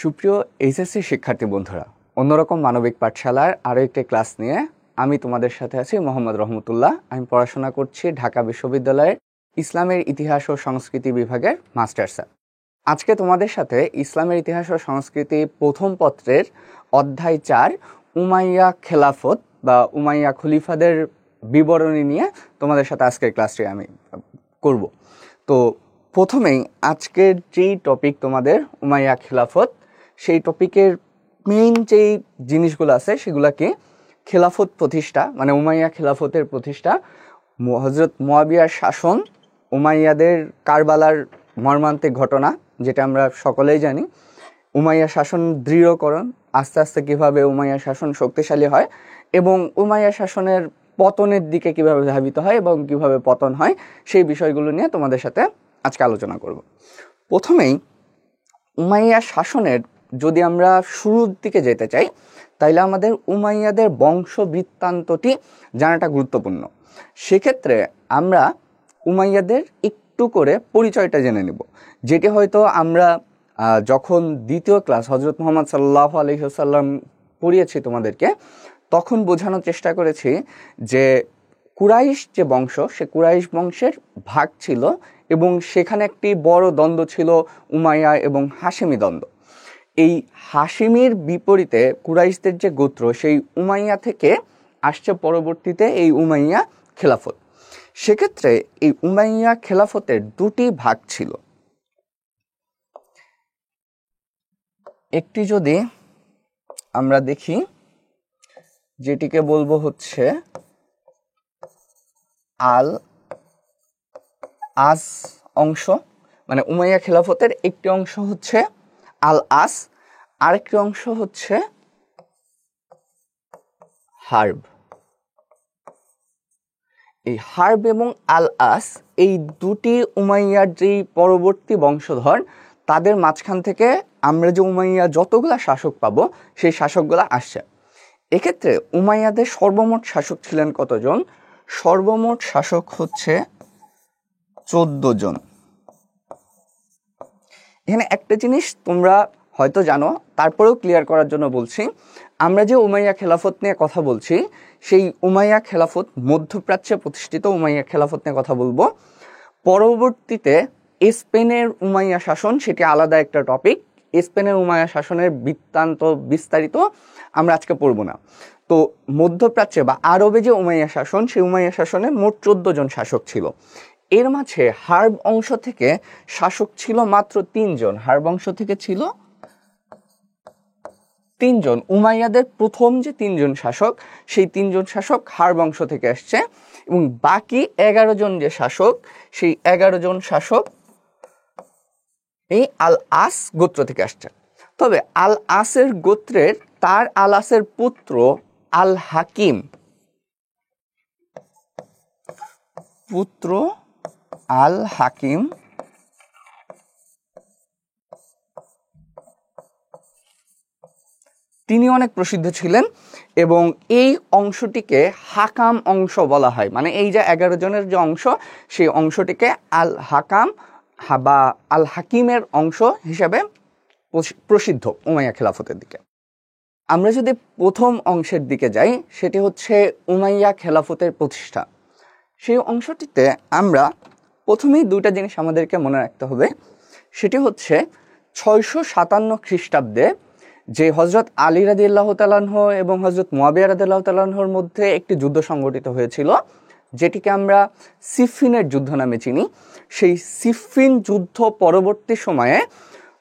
সুপ্রিয় এইচএসসি শিক্ষার্থী বন্ধুরা, অন্যরকম মানবিক পাঠশালার আরও একটি ক্লাস নিয়ে আমি তোমাদের সাথে আছি মোহাম্মদ রহমতুল্লাহ। আমি পড়াশোনা করছি ঢাকা বিশ্ববিদ্যালয়ের ইসলামের ইতিহাস ও সংস্কৃতি বিভাগের মাস্টার্সে। আজকে তোমাদের সাথে ইসলামের ইতিহাস ও সংস্কৃতি প্রথম পত্রের অধ্যায় 4 উমাইয়া খেলাফত বা উমাইয়া খলিফাদের বিবরণী নিয়ে তোমাদের সাথে আজকের ক্লাসটি আমি করব। তো প্রথমেই আজকের যেই টপিক তোমাদের উমাইয়া খেলাফত, সেই টপিকের মেইন যেই জিনিসগুলো আছে সেগুলোকে খেলাফত প্রতিষ্ঠা, মানে উমাইয়া খেলাফতের প্রতিষ্ঠা, হযরত মুয়াবিয়ার শাসন, উমাইয়াদের কারবালার মর্মান্তিক ঘটনা যেটা আমরা সকলেই জানি, উমাইয়া শাসন দৃঢ়করণ, আস্তে আস্তে কীভাবে উমাইয়া শাসন শক্তিশালী হয় এবং উমাইয়া শাসনের পতনের দিকে কীভাবে ধাবিত হয় এবং কীভাবে পতন হয়, সেই বিষয়গুলো নিয়ে তোমাদের সাথে আজকে আলোচনা করব। প্রথমেই উমাইয়া শাসনের যদি আমরা শুরুর দিকে যেতে চাই, তাইলে আমাদের উমাইয়াদের বংশ বৃত্তান্তটি জানাটা গুরুত্বপূর্ণ। সেক্ষেত্রে আমরা উমাইয়াদের একটু করে পরিচয়টা জেনে নেব, যেটি হয়তো আমরা যখন দ্বিতীয় ক্লাস হযরত মুহাম্মদ সাল্লাল্লাহু আলাইহি ওয়াসাল্লাম পড়িয়েছি তোমাদেরকে, তখন বোঝানোর চেষ্টা করেছি যে কুরাইশ যে বংশ, সে কুরাইশ বংশের ভাগ ছিল এবং সেখানে একটি বড় দ্বন্দ্ব ছিল উমাইয়া এবং হাশেমি দ্বন্দ্ব। এই হাশেমির বিপরীতে কুরাইশদের যে গোত্র, সেই উমাইয়া থেকে আসছে পরবর্তীতে এই উমাইয়া খেলাফত। সেক্ষেত্রে এই উমাইয়া খেলাফতের দুটি ভাগ ছিল। একটি যদি আমরা দেখি, যেটিকে বলবো হচ্ছে আল আস অংশ, মানে উমাইয়া খেলাফতের একটি অংশ হচ্ছে আল আস, আরেকটি অংশ হচ্ছে হার্ব। এই হার্ব এবং আল আস, এই দুটি উমাইয়ার যেই পরবর্তী বংশধর, তাদের মাঝখান থেকে আমরা যে উমাইয়া যতগুলা শাসক পাবো, সেই শাসকগুলা আসছে। এক্ষেত্রে উমাইয়াদের সর্বমোট শাসক ছিলেন কতজন? সর্বমোট শাসক হচ্ছে 14 জন। এখানে একটা জিনিস তোমরা হয়তো জানো, তারপরেও ক্লিয়ার করার জন্য বলছি, আমরা যে উমাইয়া খেলাফত নিয়ে কথা বলছি, সেই উমাইয়া খেলাফত মধ্যপ্রাচ্যে প্রতিষ্ঠিত উমাইয়া খেলাফত নিয়ে কথা বলবো। পরবর্তীতে স্পেনের উমাইয়া শাসন, সেটি আলাদা একটা টপিক। স্পেনের উমাইয়া শাসনের বৃত্তান্ত বিস্তারিত আমরা আজকে পড়ব না। তো মধ্যপ্রাচ্যে বা আরবে যে উমাইয়া শাসন, সেই উমাইয়া শাসনে মোট 14 জন শাসক ছিল। এর মাঝে হার্ব অংশ থেকে শাসক ছিল মাত্র 3 জন। হার্ব অংশ থেকে ছিল 3 জন। উমাইয়াদের প্রথম যে 3 জন শাসক, সেই 3 জন শাসক হার্ব অংশ থেকে আসছে এবং বাকি 11 জন যে শাসক, সেই 11 জন শাসক এই আল আস গোত্র থেকে আসছে। তবে আল আসের গোত্রের তার আল আসের পুত্র আল হাকিম, আল হাকিম তিনি অনেক প্রসিদ্ধ ছিলেন এবং এই অংশটিকে হাকাম অংশ বলা হয়। মানে এই যে 11 জনের যে অংশ, সেই অংশটিকে আল হাকাম বা আল হাকিমের অংশ হিসাবে প্রসিদ্ধ উমাইয়া খেলাফতের দিকে। আমরা যদি প্রথম অংশের দিকে যাই, সেটি হচ্ছে উমাইয়া খেলাফতের প্রতিষ্ঠা। সেই অংশটিতে আমরা প্রথমেই দুইটা জিনিস আমাদেরকে মনে রাখতে হবে। সেটি হচ্ছে 657 খ্রিস্টাব্দে যে হযরত আলী রাদিয়াল্লাহু তাআলা আনহু এবং হযরত মুয়াবিয়া রাদিয়াল্লাহু তাআলা আনহুর মধ্যে একটি যুদ্ধ সংঘটিত হয়েছিল, যেটিকে আমরা সিফফিনের যুদ্ধ নামে চিনি। সেই সিফফিন যুদ্ধ পরবর্তী সময়ে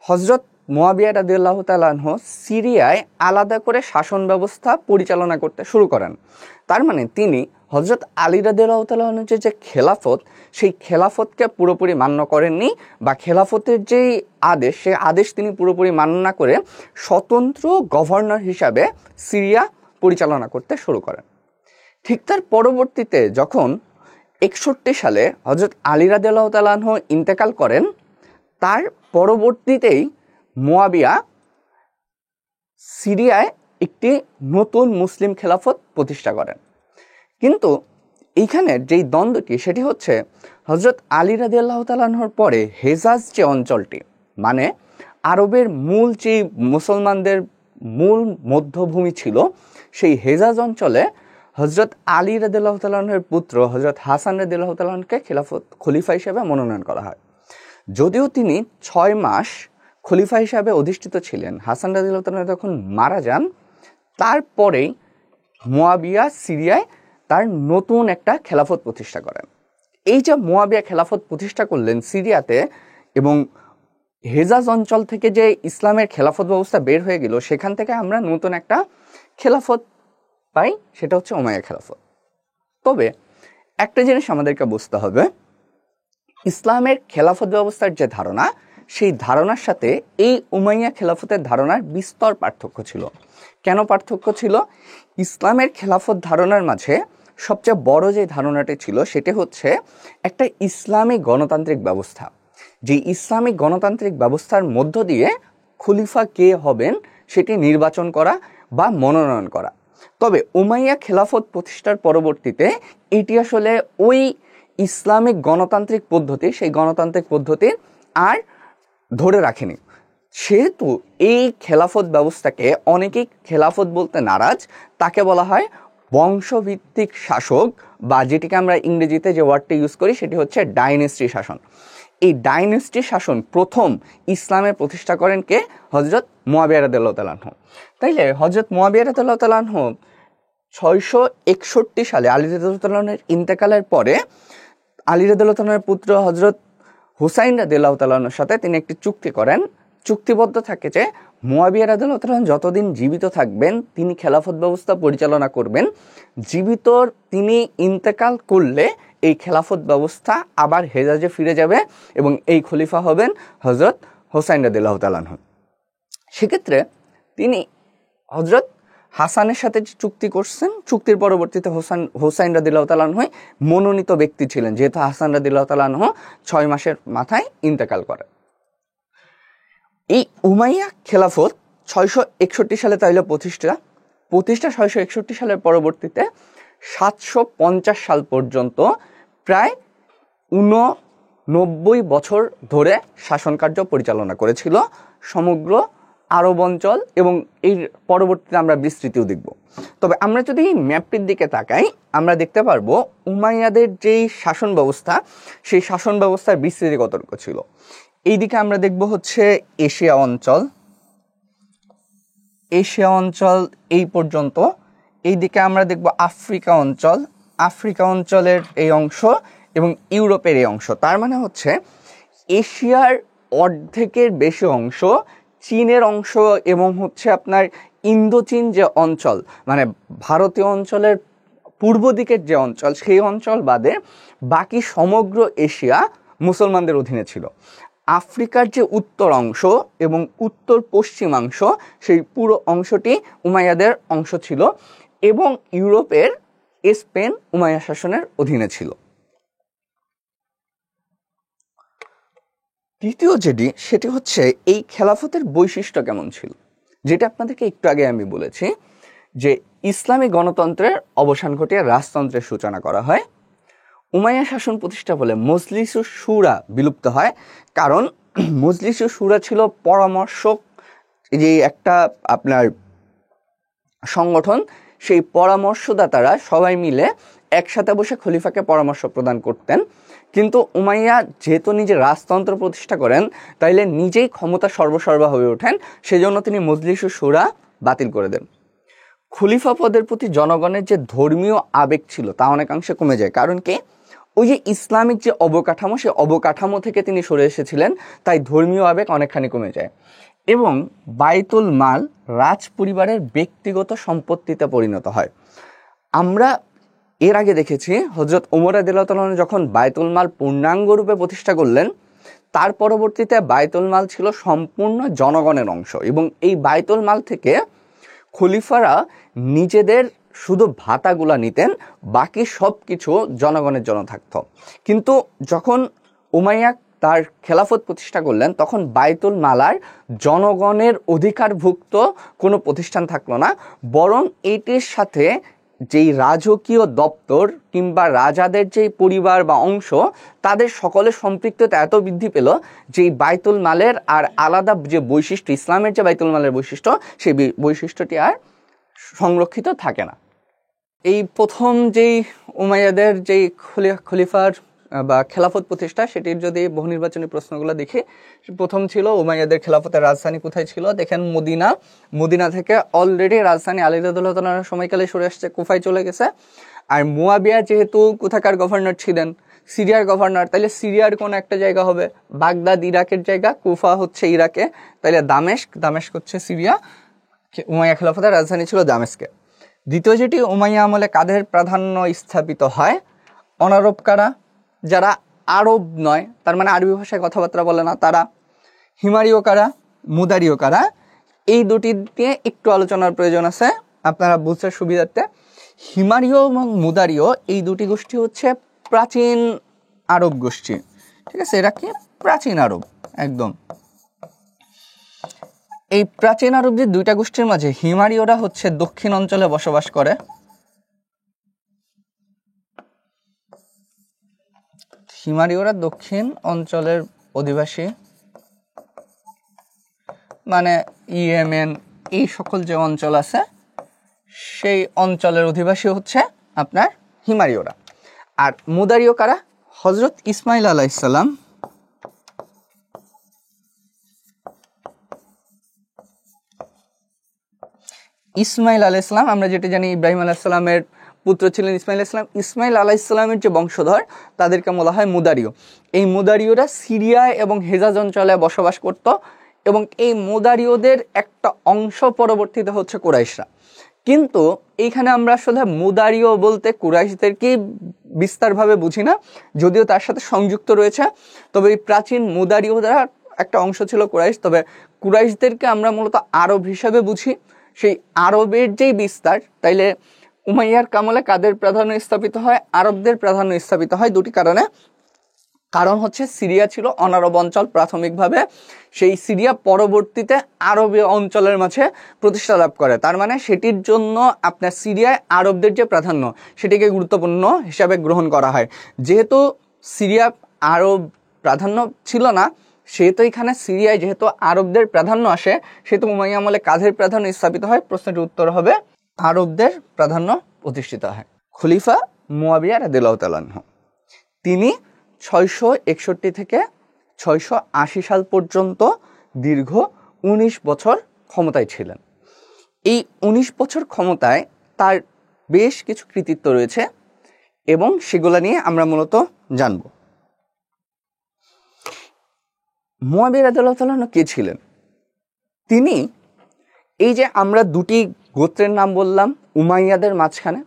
হযরত মুয়াবিয়া রাদিয়াল্লাহু তাআলা আনহু সিরিয়ায় আলাদা করে শাসন ব্যবস্থা পরিচালনা করতে শুরু করেন। তার মানে তিনি হযরত আলী রাদিয়াল্লাহু তাআলা আনহুর যে খেলাফত, সেই খেলাফতকে পুরোপুরি মান্য করেননি, বা খেলাফতের যেই আদেশ, সেই আদেশ তিনি পুরোপুরি মান্য না করে স্বতন্ত্র গভর্নর হিসাবে সিরিয়া পরিচালনা করতে শুরু করেন। ঠিক তার পরবর্তীতে যখন 61 সালে হযরত আলী রাদিয়াল্লাহু তাআলা আনহু ইন্তেকাল করেন, তার পরবর্তীতেই মুয়াবিয়া সিরিয়ায় একটি নতুন মুসলিম খেলাফত প্রতিষ্ঠা করেন। কিন্তু এইখানে যেই দ্বন্দ্বটি, সেটি হচ্ছে হযরত আলী রাদিয়াল্লাহু তাআলা আনহুর পরে হেজাজ যে অঞ্চলটি, মানে আরবের মূল যে মুসলমানদের মূল মধ্যভূমি ছিল, সেই হেজাজ অঞ্চলে হজরত আলী রাদিয়াল্লাহু তাআলা আনহুর পুত্র হজরত হাসান রাদিয়াল্লাহু তাআলা আনহুকে খলিফা হিসেবে মনোনয়ন করা হয়। যদিও তিনি 6 মাস খলিফা হিসাবে অধিষ্ঠিত ছিলেন, হাসান রাদিয়াল্লাহু তাআলা যখন মারা যান, তারপরেই মুয়াবিয়া সিরিয়ায় তার নতুন একটা খেলাফত প্রতিষ্ঠা করেন। এই যে মুয়াবিয়া খেলাফত প্রতিষ্ঠা করলেন সিরিয়াতে, এবং হেজাজ অঞ্চল থেকে যে ইসলামের খেলাফত ব্যবস্থা বের হয়ে গেল, সেখান থেকে আমরা নতুন একটা খেলাফত পাই, সেটা হচ্ছে উমাইয়া খেলাফত। তবে একটা জিনিস আমাদেরকে বুঝতে হবে, ইসলামের খেলাফত ব্যবস্থার যে ধারণা, সেই ধারণার সাথে এই উমাইয়া খেলাফতের ধারণার বিস্তর পার্থক্য ছিল। কেন পার্থক্য ছিল? ইসলামের খেলাফত ধারণার মাঝে সবচেয়ে বড় যে ধারণাটি ছিল, সেটি হচ্ছে একটা ইসলামী গণতান্ত্রিক ব্যবস্থা। যে ইসলামিক গণতান্ত্রিক ব্যবস্থার মধ্য দিয়ে খলিফা কে হবেন সেটি নির্বাচন করা বা মনোনয়ন করা। তবে উমাইয়া খেলাফত প্রতিষ্ঠার পরবর্তীতে এটি আসলে ওই ইসলামিক গণতান্ত্রিক পদ্ধতি, সেই গণতান্ত্রিক পদ্ধতি আর ধরে রাখেনি। সেহেতু এই খেলাফত ব্যবস্থাকে অনেকেই খেলাফত বলতে নারাজ, তাকে বলা হয় বংশভিত্তিক শাসক, বা যেটিকে আমরা ইংরেজিতে যে ওয়ার্ডটি ইউজ করি সেটি হচ্ছে ডাইনেস্টি শাসন। এই ডাইনেস্টি শাসন প্রথম ইসলামে প্রতিষ্ঠা করেন কে? হযরত মুয়াবিয়া রাদিয়াল্লাহু তাআলা আনহু। তাইলে হযরত মুয়াবিয়া রাদিয়াল্লাহু তাআলা আনহু 661 সালে আলী রাদিয়াল্লাহু তাআলা আনহুর ইন্তেকালের পরে আলী রাদিয়াল্লাহু তাআলার পুত্র হযরত হুসাইন রাদিয়াল্লাহু তাআলার সাথে তিনি একটি চুক্তি করেন। চুক্তিবদ্ধ থাকে যে মুয়াবিয়া রাদিয়াল্লাহু তাআলা যতদিন জীবিত থাকবেন তিনি খেলাফত ব্যবস্থা পরিচালনা করবেন, জীবিত তিনি ইন্তেকাল করলে এই খেলাফত ব্যবস্থা আবার হেজাজে ফিরে যাবে এবং এই খলিফা হবেন হযরত হুসাইন রাদিয়াল্লাহু তাআলা আনহু। সেক্ষেত্রে তিনি হযরত হাসানের সাথে যে চুক্তি করছেন, চুক্তির পরবর্তীতে হুসাইন রাদিয়াল্লাহু তাআলা আনহু মনোনীত ব্যক্তি ছিলেন, যেহেতু হাসান রাদিয়াল্লাহু তাআলা আনহু 6 মাসের মাথায় ইন্তেকাল করেন। এই উমাইয়া খেলাফত 661 সালে তাইলে প্রতিষ্ঠা 661 সালের পরবর্তীতে 750 সাল পর্যন্ত প্রায় 89 বছর ধরে শাসনকার্য পরিচালনা করেছিল সমগ্র আরব অঞ্চল, এবং এর পরবর্তীতে আমরা বিস্তৃতিও দেখব। তবে আমরা যদি এই ম্যাপটির দিকে তাকাই, আমরা দেখতে পারবো উমাইয়াদের যেই শাসন ব্যবস্থা, সেই শাসন ব্যবস্থার বিস্তৃতি কতটুকু ছিল। এইদিকে আমরা দেখব হচ্ছে এশিয়া অঞ্চল এই পর্যন্ত। এইদিকে আমরা দেখব আফ্রিকা অঞ্চলের এই অংশ এবং ইউরোপের এই অংশ। তার মানে হচ্ছে এশিয়ার অর্ধেকের বেশি অংশ, চীনের অংশ, এবং হচ্ছে আপনার ইন্দোচীন যে অঞ্চল, মানে ভারতীয় অঞ্চলের পূর্ব দিকের যে অঞ্চল, সেই অঞ্চল বাদে বাকি সমগ্র এশিয়া মুসলমানদের অধীনে ছিল। আফ্রিকার যে উত্তর অংশ এবং উত্তর পশ্চিমাংশ, সেই পুরো অংশটি উমাইয়াদের অংশ ছিল, এবং ইউরোপের স্পেন উমাইয়া শাসনের অধীনে ছিল। দ্বিতীয় যেটি, সেটি হচ্ছে এই খেলাফতের বৈশিষ্ট্য কেমন ছিল, যেটা আপনাদেরকে একটু আগে আমি বলেছি যে ইসলামী গণতন্ত্রের অবসান ঘটিয়ে রাজতন্ত্রের সূচনা করা হয়। উমাইয়া শাসন প্রতিষ্ঠা বলে মজলিসুস শুরা বিলুপ্ত হয়, কারণ মজলিসুস শুরা ছিল পরামর্শক যে একটা আপনার সংগঠন, সেই পরামর্শদাতারা সবাই মিলে একসাথে বসে খলিফাকে পরামর্শ প্রদান করতেন। কিন্তু উমাইয়া যেহেতু নিজে রাজতন্ত্র প্রতিষ্ঠা করেন, তাইলে নিজেই ক্ষমতা সর্বসর্বা হয়ে ওঠেন, সেজন্য তিনি মজলিসুস শুরা বাতিল করে দেন। খলিফা পদের প্রতি জনগণের যে ধর্মীয় আবেগ ছিল তা অনেকাংশে কমে যায়, কারণ কি ওই যে ইসলামিক যে অবকাঠামো, সেই অবকাঠামো থেকে তিনি সরে এসেছিলেন, তাই ধর্মীয় আবেগ অনেকখানি কমে যায়। এবং বাইতুল মাল রাজ পরিবারের ব্যক্তিগত সম্পত্তিতে পরিণত হয়। আমরা এর আগে দেখেছি হযরত ওমর রাদিয়াল্লাহু তাআলা যখন বাইতুল মাল পূর্ণাঙ্গ রূপে প্রতিষ্ঠা করলেন, তার পরবর্তীতে বাইতুল মাল ছিল সম্পূর্ণ জনগণের অংশ, এবং এই বাইতুল মাল থেকে খলিফারা নিজেদের শুধু ভাতাগুলা নিতেন, বাকি সব কিছু জনগণের জন্য থাকত। কিন্তু যখন উমাইয়া তার খেলাফত প্রতিষ্ঠা করলেন, তখন বাইতুল মাল আর জনগণের অধিকারভুক্ত কোনো প্রতিষ্ঠান থাকলো না, বরং এটির সাথে যেই রাজকীয় দপ্তর কিংবা রাজাদের যেই পরিবার বা অংশ, তাদের সকলের সম্পৃক্ততা এত বৃদ্ধি পেল যে বাইতুল মালের আর আলাদা যে বৈশিষ্ট্য, ইসলামের যে বাইতুল মালের বৈশিষ্ট্য, সেই বৈশিষ্ট্যটি আর সংরক্ষিত থাকে না। এই প্রথম যেই উমাইয়াদের যেই খলিফার বা খেলাফত প্রতিষ্ঠা, সেটির যদি বহু নির্বাচনী প্রশ্নগুলো দেখি, প্রথম ছিল উমাইয়াদের খেলাফতের রাজধানী কোথায় ছিল? দেখেন মদিনা। মদিনা থেকে অলরেডি রাজধানী আলী রাদিয়াল্লাহু তাআলার সময়কালে সরে আসছে, কুফায় চলে গেছে। আর মুয়াবিয়া যেহেতু কোথাকার গভর্নর ছিলেন? সিরিয়ার গভর্নর, তাহলে সিরিয়ার কোন একটা জায়গা হবে? বাগদাদ ইরাকের জায়গা, কুফা হচ্ছে ইরাকে, তাহলে দামেস্ক হচ্ছে সিরিয়া। উমাইয়া খেলাফতের রাজধানী ছিল দামেস্কে। দ্বিতীয় যেটি, উমাইয়া আমলে কাদের প্রাধান্য স্থাপিত হয়? অনারব কারা, যারা আরব নয়, তার মানে আরবি ভাষায় কথাবার্তা বলে না তারা। হিমারীয় কারা, মুদারীয় কারা, এই দুটি নিয়ে একটু আলোচনার প্রয়োজন আছে আপনারা বুঝতে সুবিধার্থে। হিমারীয় এবং মুদারীয় এই দুটি গোষ্ঠী হচ্ছে প্রাচীন আরব গোষ্ঠী, ঠিক আছে? এরা কি প্রাচীন আরব একদম। এই প্রাচীন আরব যে দুইটা গোষ্ঠীর মাঝে হিমারীয়রা হচ্ছে দক্ষিণ অঞ্চলে বসবাস করে, হিমারীয়রা দক্ষিণ অঞ্চলের অধিবাসী, মানে ইয়েমেন এই সকল যে অঞ্চল আছে সেই অঞ্চলের অধিবাসী হচ্ছে আপনার হিমারীয়রা। আর মুদারীয় কারা? হযরত ইসমাইল আলাইহিস সালাম আমরা যেটা জানি ইব্রাহিম আলাইহিস সালামের পুত্র ছিলেন ইসমাইল আলাইহিস সালাম। ইসমাইল আলাইহিস সালামের যে বংশধর তাদেরকে বলা হয় মুদারীয়। এই মুদারীয়রা সিরিয়া এবং হেজাজ অঞ্চলে বসবাস করত, এবং এই মুদারীয়দের একটা অংশ পরবর্তীতে হচ্ছে কুরাইশরা। কিন্তু এইখানে আমরা আসলে মুদারীয় বলতে কুরাইশদেরকে বিস্তারভাবে বুঝি না, যদিও তার সাথে সংযুক্ত রয়েছে। তবে এই প্রাচীন মুদারীয়রা একটা অংশ ছিল কুরাইশ, তবে কুরাইশদেরকে আমরা মূলত আরব হিসাবে বুঝি। সেই আরবের যেই বিস্তার, তাইলে উমাইয়ার কামলে কাদের প্রাধান্য স্থাপিত হয়? আরবদের প্রাধান্য স্থাপিত হয় দুটি কারণে। কারণ হচ্ছে সিরিয়া ছিল অনারব অঞ্চল প্রাথমিকভাবে, সেই সিরিয়া পরবর্তীতে আরবীয় অঞ্চলের মাঝে প্রতিষ্ঠা লাভ করে। তার মানে সেটির জন্য আপনার সিরিয়ায় আরবদের যে প্রাধান্য সেটিকে গুরুত্বপূর্ণ হিসাবে গ্রহণ করা হয়। যেহেতু সিরিয়া আরব প্রাধান্য ছিল না, সেহেতু এখানে সিরিয়ায় যেহেতু আরবদের প্রাধান্য আসে, সেহেতু উমাইয়া আমলে কাদের প্রাধান্য স্থাপিত হয়? প্রশ্নটির উত্তর হবে আরবদের প্রাধান্য প্রতিষ্ঠিত হয়। খলিফা মুয়াবিয়া রাদিয়াল্লাহু তাআলা আনহু, তিনি 661 থেকে 680 সাল পর্যন্ত দীর্ঘ 19 বছর ক্ষমতায় ছিলেন। এই 19 বছর ক্ষমতায় তার বেশ কিছু কৃতিত্ব রয়েছে এবং সেগুলো নিয়ে আমরা মূলত জানব। মুয়াবিয়া রাদিয়াল্লাহু তাআলা কে ছিলেন? তিনি এই যে আমরা দুটি গোত্রের নাম বললাম উমাইয়াদের মাঝখানে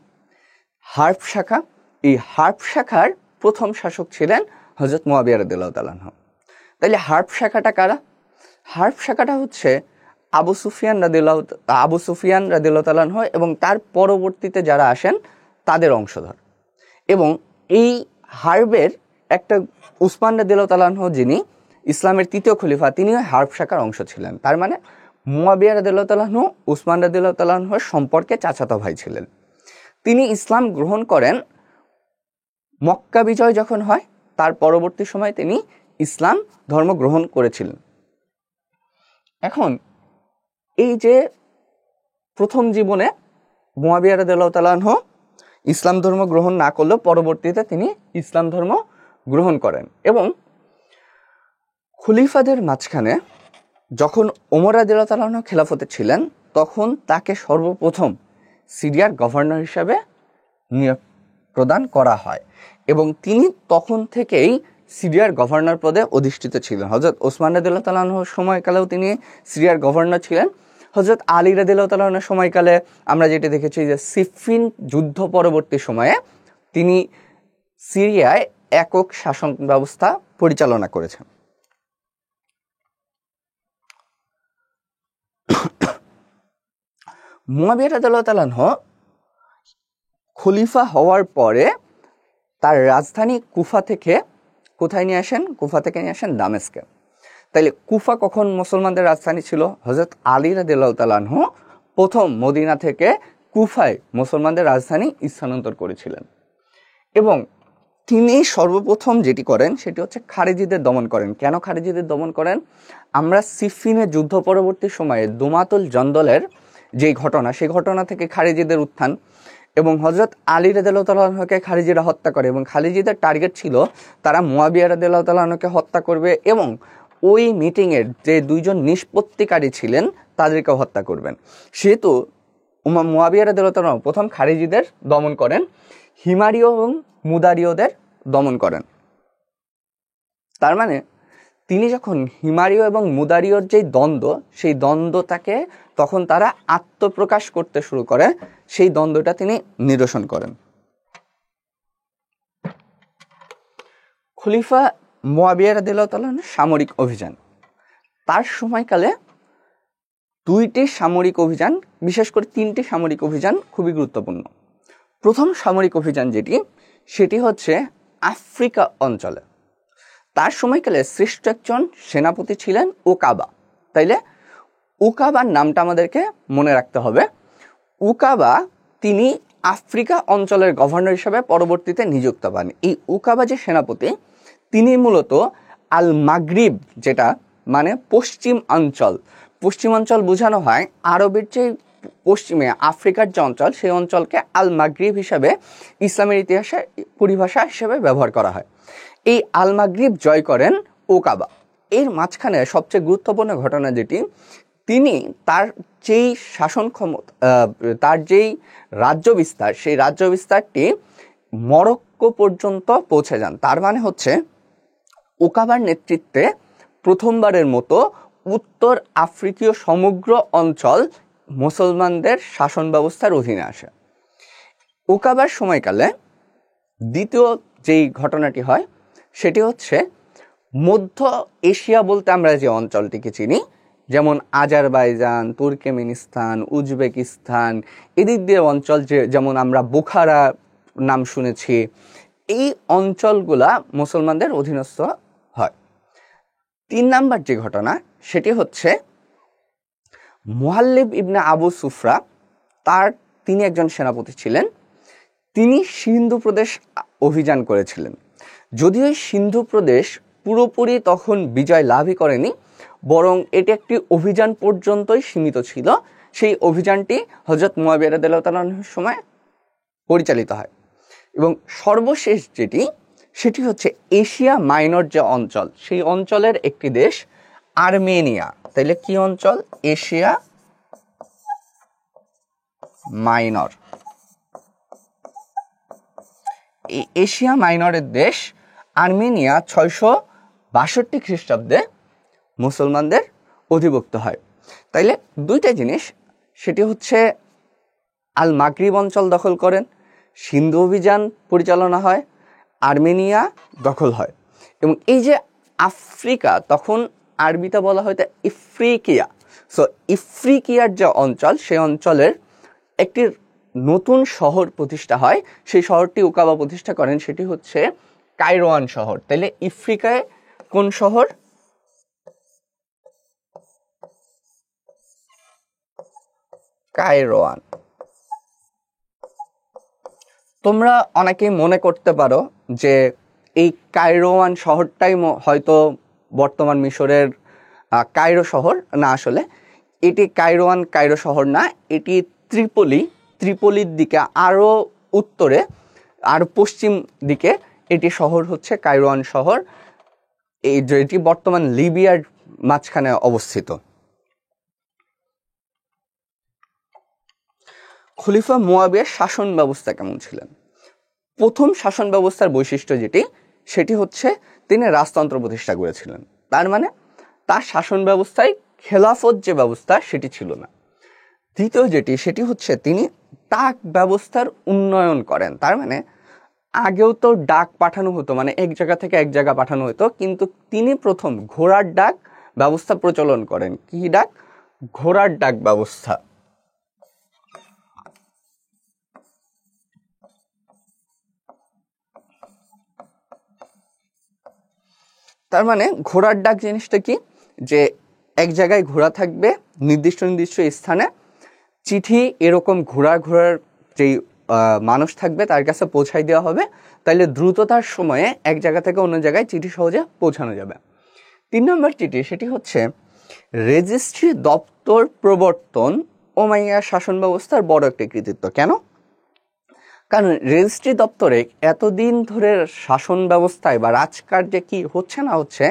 হার্ব শাখা, এই হার্ব শাখার প্রথম শাসক ছিলেন হযরত মুয়াবিয়া রাদিয়াল্লাহু তাআলা আনহু। তাইলে হার্ব শাখাটা কারা? হার্ব শাখাটা হচ্ছে আবু সুফিয়ান রাদিয়াল্লাহু তাআলা আনহু এবং তার পরবর্তীতে যারা আসেন তাদের অংশধর। এবং এই হার্বের একটা উসমান রাদিয়াল্লাহু তাআলা আনহু, যিনি ইসলামের তৃতীয় খলিফা, তিনি হার্ব শাখার অংশ ছিলেন। তার মানে মুয়াবিয়া রাদিয়াল্লাহু তাআলা আনহু উসমান রাদিয়াল্লাহু তাআলা আনহুর সম্পর্কে চাচাতো ভাই ছিলেন। তিনি ইসলাম গ্রহণ করেন মক্কা বিজয় যখন হয়, তার পরবর্তী সময় তিনি ইসলাম ধর্ম গ্রহণ করেছিলেন। এখন এই যে প্রথম জীবনে মুয়াবিয়া রাদিয়াল্লাহু তাআলা আনহু ইসলাম ধর্ম গ্রহণ না করলেও পরবর্তীতে তিনি ইসলাম ধর্ম গ্রহণ করেন। এবং খলিফাদের মাঝখানে যখন ওমর রাদিয়াল্লাহু তাআলা আনহু খেলাফতে ছিলেন, তখন তাকে সর্বপ্রথম সিরিয়ার গভর্নর হিসাবে নিয়োগ প্রদান করা হয় এবং তিনি তখন থেকেই সিরিয়ার গভর্নর পদে অধিষ্ঠিত ছিলেন। হযরত ওসমান রাদিয়াল্লাহু তাআলা আনহুর সময়কালেও তিনি সিরিয়ার গভর্নর ছিলেন। হযরত আলী রাদিয়াল্লাহু তাআলা আনহুর সময়কালে আমরা যেটা দেখেছি যে সিফিন যুদ্ধ পরবর্তী সময়ে তিনি সিরিয়ায় একক শাসন ব্যবস্থা পরিচালনা করেছেন। মুয়াবিয়া রাদিয়াল্লাহু তাআলা আনহু খলিফা হওয়ার পরে তার রাজধানী কুফা থেকে কোথায় নিয়ে আসেন? কুফা থেকে নিয়ে আসেন দামেস্কে। তাইলে কুফা কখন মুসলমানদের রাজধানী ছিল? হযরত আলী রাদিয়াল্লাহু তাআলা আনহু প্রথম মদিনা থেকে কুফায় মুসলমানদের রাজধানী স্থানান্তর করেছিলেন। এবং তিনি সর্বপ্রথম যেটি করেন সেটি হচ্ছে খারেজিদের দমন করেন। কেন খারেজিদের দমন করেন? আমরা সিফিনের যুদ্ধ পরবর্তী সময়ে দুমাতুল জন্দলের যে ঘটনা, সেই ঘটনা থেকে খারেজিদের উত্থান এবং হযরত আলী রাদিয়াল্লাহু আনহুকে খারেজিরা হত্যা করে, এবং খারেজিদের টার্গেট ছিল তারা মুয়াবিয়া রাদিয়াল্লাহু আনহুকে হত্যা করবে এবং ওই মিটিংয়ের যে দুইজন নিষ্পত্তিকারী ছিলেন তাদেরকে হত্যা করবেন। সেহেতু মুয়াবিয়া রাদিয়াল্লাহু আনহু প্রথম খারেজিদের দমন করেন, হিমারীয় এবং মুদারীয়দের দমন করেন। তার মানে তিনি যখন হিমারীয় এবং মুদারীয়র যে দ্বন্দ্ব, সেই দ্বন্দ্বটাকে তখন তারা আত্মপ্রকাশ করতে শুরু করে, সেই দ্বন্দ্বটা তিনি নিরসন করেন। খলিফা মুয়াবিয়া রাদিয়াল্লাহু তাআলা সামরিক অভিযান, তার সময়কালে দুইটি সামরিক অভিযান, বিশেষ করে তিনটি সামরিক অভিযান খুবই গুরুত্বপূর্ণ। প্রথম সামরিক অভিযান সেটি হচ্ছে আফ্রিকা অঞ্চলে। তার সময়কালে শ্রেষ্ঠ একজন সেনাপতি ছিলেন ওকাবা। তাইলে ওকাবার নামটা আমাদেরকে মনে রাখতে হবে। ওকাবা তিনি আফ্রিকা অঞ্চলের গভর্নর হিসেবে পরবর্তীতে নিযুক্ত পান। এই ওকাবা যে সেনাপতি, তিনি মূলত আল মাগরিব, যেটা মানে পশ্চিমাঞ্চল বোঝানো হয় আরবের যে পশ্চিমে আফ্রিকার যে অঞ্চল, সেই অঞ্চলকে আল মাগরিব হিসাবে ইসলামের ইতিহাসে পরিভাষা হিসেবে ব্যবহার করা হয়। এই আল মাগরিব জয় করেন ওকাবা। এর মাঝখানে সবচেয়ে গুরুত্বপূর্ণ ঘটনা যেটি, তিনি তার যেই শাসন ক্ষমতা, তার যেই রাজ্য বিস্তার, সেই রাজ্য বিস্তারটি মরক্কো পর্যন্ত পৌঁছে যান। তার মানে হচ্ছে ওকাবার নেতৃত্বে প্রথমবারের মতো উত্তর আফ্রিকীয় সমগ্র অঞ্চল মুসলমানদের শাসন ব্যবস্থার অধীনে আসে। ওকাবার সময়কালে দ্বিতীয় যেই ঘটনাটি হয় সেটি হচ্ছে মধ্য এশিয়া বলতে আমরা যে অঞ্চলটিকে চিনি, যেমন আজারবাইজান, তুর্কমেনিস্তান, উজবেকিস্তান, এদিক দিয়ে অঞ্চল, যেমন আমরা বুখারা নাম শুনেছি, এই অঞ্চলগুলা মুসলমানদের অধীনস্থ হয়। 3 নাম্বার যে ঘটনা সেটি হচ্ছে মুহাল্লিব ইবনে আবু সুফরা, তিনি একজন সেনাপতি ছিলেন। তিনি সিন্ধু প্রদেশ অভিযান করেছিলেন। যদিও সিন্ধু প্রদেশ পুরোপুরি তখন বিজয় লাভই করেনি, বরং এটি একটি অভিযান পর্যন্তই সীমিত ছিল। সেই অভিযানটি হযরত মুয়াবিয়া রাদিয়াল্লাহু তাআলার সময় পরিচালিত হয়। এবং সর্বশেষ সেটি হচ্ছে এশিয়া মাইনর যে অঞ্চল, সেই অঞ্চলের একটি দেশ আর্মেনিয়া। তাইলে কি অঞ্চল? Asia minor. এই এশিয়া মাইনরের দেশ আর্মেনিয়া 662 খ্রিস্টাব্দে মুসলমানদের অধিভুক্ত হয়। তাইলে দুইটা জিনিস, সেটি হচ্ছে আল মাগরিব অঞ্চল দখল করেন, সিন্ধু অভিযান পরিচালনা হয়, আর্মেনিয়া দখল হয়। এবং এই যে আফ্রিকা, তখন আরবিতে বলা হয় ইফ্রিকিয়া। সো ইফ্রিকিয়ার যে অঞ্চল, সেই অঞ্চলের একটি নতুন শহর প্রতিষ্ঠা হয়। সেই শহরটি ওকাবা প্রতিষ্ঠা করেন, সেটি হচ্ছে কায়রোয়ান শহর। তাইলে ইফ্রিকায় কোন শহর? কায়রোয়ান। তোমরা অনেকেই মনে করতে পারো যে এই কায়রোয়ান শহরটাই হয়তো বর্তমান মিশরের কায়রো শহর। না, আসলে এটি কায়রো শহর না, এটি ত্রিপলির দিকে আরো উত্তরে, আর পশ্চিম দিকে এটি শহর হচ্ছে কায়রোয়ান শহর। এটি বর্তমান লিবিয়ার মাঝখানে অবস্থিত। খলিফা মুয়াবিয়ার শাসন ব্যবস্থা কেমন ছিলেন? প্রথম শাসন ব্যবস্থার বৈশিষ্ট্য সেটি হচ্ছে তিনি রাজতন্ত্র প্রতিষ্ঠা করেছিলেন। তার মানে তার শাসন ব্যবস্থায় খেলাফত যে ব্যবস্থা সেটি ছিল না। দ্বিতীয় সেটি হচ্ছে তিনি ডাক ব্যবস্থার উন্নয়ন করেন। তার মানে আগেও তো ডাক পাঠানো হতো, মানে এক জায়গা থেকে এক জায়গা পাঠানো হতো, কিন্তু তিনি প্রথম ঘোড়ার ডাক ব্যবস্থা প্রচলন করেন। কি ডাক? ঘোড়ার ডাক ব্যবস্থা। তার মানে ঘোড়ার ডাক জিনিসটা কি, যে এক জায়গায় ঘোড়া থাকবে নির্দিষ্ট স্থানে, চিঠি এরকম ঘোরার যেই মানুষ থাকবে তার কাছে পৌঁছাই দেওয়া হবে, তাইলে দ্রুততার সময়ে এক জায়গা থেকে অন্য জায়গায় চিঠি সহজে পৌঁছানো যাবে। 3 নম্বর চিঠি, সেটি হচ্ছে রেজিস্ট্রি দপ্তর প্রবর্তন উমাইয়া শাসন ব্যবস্থার বড় একটি কৃতিত্ব। কেন? কারণ রেজিস্ট্রি দপ্তরে এতদিন ধরে শাসন ব্যবস্থায় বা রাজকার্যে কি হচ্ছে না হচ্ছে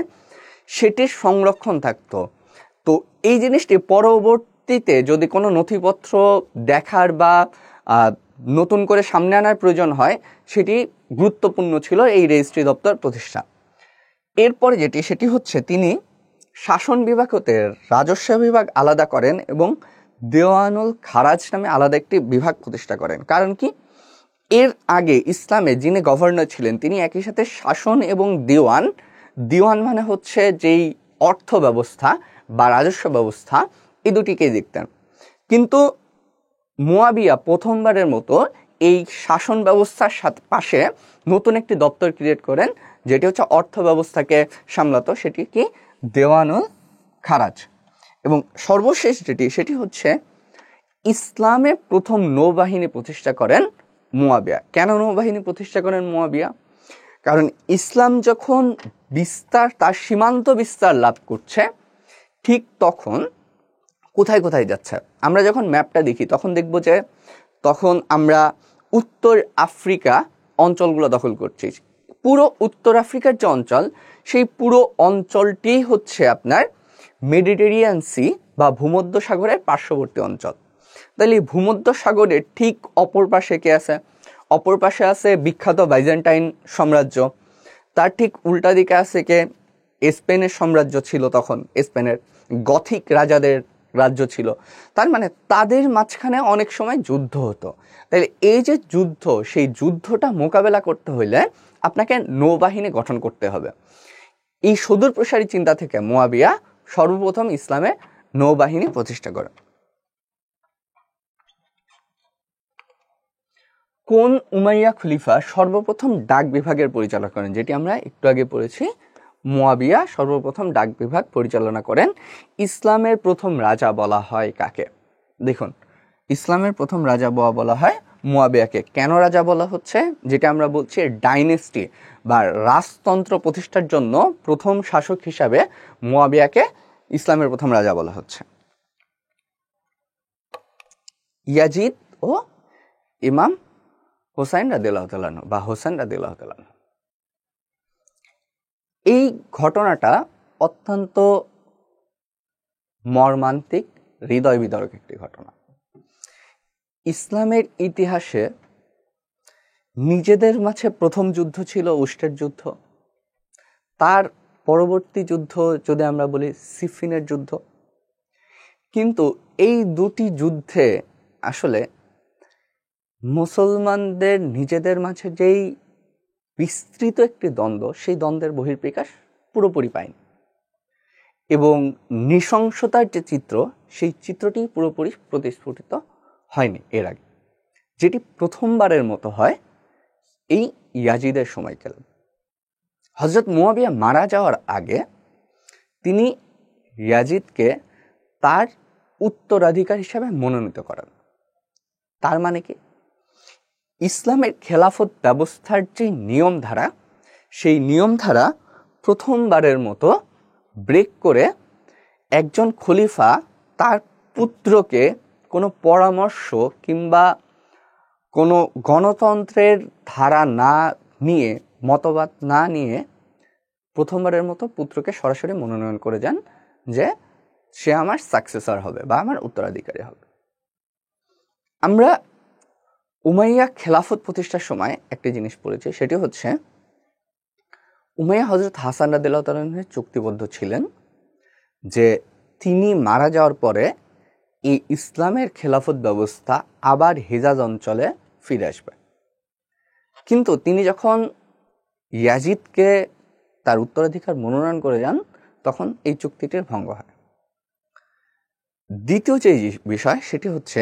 সেটির সংরক্ষণ থাকতো। তো এই জিনিসটি পরবর্তীতে যদি কোনো নথিপত্র দেখার বা নতুন করে সামনে আনার প্রয়োজন হয়, সেটি গুরুত্বপূর্ণ ছিল এই রেজিস্ট্রি দপ্তর প্রতিষ্ঠা। এরপরে সেটি হচ্ছে তিনি শাসন বিভাগ হতে রাজস্ব বিভাগ আলাদা করেন এবং দেওয়ানুল খারাজ নামে আলাদা একটি বিভাগ প্রতিষ্ঠা করেন। কারণ কি, এর আগে ইসলামে যিনি গভর্নর ছিলেন তিনি একই সাথে শাসন এবং দিওয়ান মানে হচ্ছে যেই অর্থ ব্যবস্থা বা রাজস্ব ব্যবস্থা, এই দুটিকেই দেখতেন। কিন্তু মুয়াবিয়া প্রথমবারের মতো এই শাসন ব্যবস্থার সাথে পাশে নতুন একটি দপ্তর ক্রিয়েট করেন, যেটি হচ্ছে অর্থ ব্যবস্থাকে সামলাতো, সেটি কি দেওয়ানুল খারাজ। এবং সর্বশেষ সেটি হচ্ছে ইসলামে প্রথম নৌবাহিনী প্রতিষ্ঠা করেন মুয়াবিয়া। কেন নৌবাহিনী প্রতিষ্ঠা করেন মুয়াবিয়া? কারণ ইসলাম যখন তার সীমান্ত বিস্তার লাভ করছে, ঠিক তখন কোথায় কোথায় যাচ্ছে আমরা যখন ম্যাপটা দেখি তখন দেখব যে তখন আমরা উত্তর আফ্রিকা অঞ্চলগুলো দখল করছি। পুরো উত্তর আফ্রিকার যে অঞ্চল, সেই পুরো অঞ্চলটি হচ্ছে আপনার মেডিটেরিয়ান সি বা ভূমধ্য সাগরের পার্শ্ববর্তী অঞ্চল। তাহলে ভূমধ্য সাগরের ঠিক অপর পাশে কে আছে? অপর পাশে আছে বিখ্যাত বাইজেন্টাইন সাম্রাজ্য। তার ঠিক উল্টা দিকে আছে কে? স্পেনের সাম্রাজ্য ছিল তখন, স্পেনের গথিক রাজাদের রাজ্য ছিল। তার মানে তাদের মাঝখানে অনেক সময় যুদ্ধ হতো। তাহলে এই যে যুদ্ধ, সেই যুদ্ধটা মোকাবেলা করতে হইলে আপনাকে নৌবাহিনী গঠন করতে হবে। এই সুদূর প্রসারী চিন্তা থেকে মুয়াবিয়া সর্বপ্রথম ইসলামে নৌবাহিনী প্রতিষ্ঠা করেন। কোন উমাইয়া খলিফা সর্বপ্রথম ডাক বিভাগের পরিচালনা করেন? যেটি আমরা একটু আগে পড়েছি, মুয়াবিয়া সর্বপ্রথম ডাক বিভাগ পরিচালনা করেন। ইসলামের প্রথম রাজা বলা হয় কাকে? দেখুন, ইসলামের প্রথম রাজা বলা হয় মুয়াবিয়াকে। কেন রাজা বলা হচ্ছে? যেটা আমরা বলছি ডাইনেস্টি বা রাজতন্ত্র প্রতিষ্ঠার জন্য প্রথম শাসক হিসাবে মুয়াবিয়াকে ইসলামের প্রথম রাজা বলা হচ্ছে। ইয়াজিদ ও ইমাম হোসাইন রাদিয়াল্লাহু তাআলা আনহু বা হোসেন রাদিয়াল্লাহু তাআলা আনহু, এই ঘটনাটা অত্যন্ত মর্মান্তিক, হৃদয় বিদারক একটি ঘটনা। ইসলামের ইতিহাসে নিজেদের মাঝে প্রথম যুদ্ধ ছিল উষ্ট্রের যুদ্ধ। তার পরবর্তী যুদ্ধ যদি আমরা বলি সিফিনের যুদ্ধ। কিন্তু এই দুটি যুদ্ধে আসলে মুসলমানদের নিজেদের মাঝে যেই বিস্তৃত একটি দ্বন্দ্ব, সেই দ্বন্দ্বের বহিঃপ্রকাশ পুরোপুরি পায়নি। এবং নৃশংসতার যে চিত্র, সেই চিত্রটি পুরোপুরি প্রতিস্ফুটিত হয়নি এর আগে। যেটি প্রথমবারের মতো হয় এই ইয়াজিদের সময়কালে। হযরত মুয়াবিয়া মারা যাওয়ার আগে তিনি ইয়াজিদকে তার উত্তরাধিকার হিসাবে মনোনীত করেন। তার মানে কি? ইসলামের খেলাফত ব্যবস্থার যে নিয়মধারা, সেই নিয়মধারা প্রথমবারের মতো ব্রেক করে একজন খলিফা তার পুত্রকে কোনো পরামর্শ কিংবা কোনো গণতন্ত্রের ধারা না নিয়ে, মতবাদ না নিয়ে প্রথমবারের মতো পুত্রকে সরাসরি মনোনয়ন করে যান যে সে আমার সাকসেসর হবে বা আমার উত্তরাধিকারী হবে। আমরা উমাইয়া খেলাফত প্রতিষ্ঠার সময় একটি জিনিস পড়েছি, সেটি হচ্ছে উমাইয়া হযরত হাসান রাদিয়াল্লাহু তাআলা আনহু চুক্তিবদ্ধ ছিলেন যে তিনি মারা যাওয়ার পরে এই ইসলামের খেলাফত ব্যবস্থা আবার হিজাজ অঞ্চলে ফিরে আসবে। কিন্তু তিনি যখন ইয়াজিদকে তার উত্তরাধিকার মনোনয়ন করে যান, তখন এই চুক্তিটির ভঙ্গ হয়। দ্বিতীয় যে বিষয়, সেটি হচ্ছে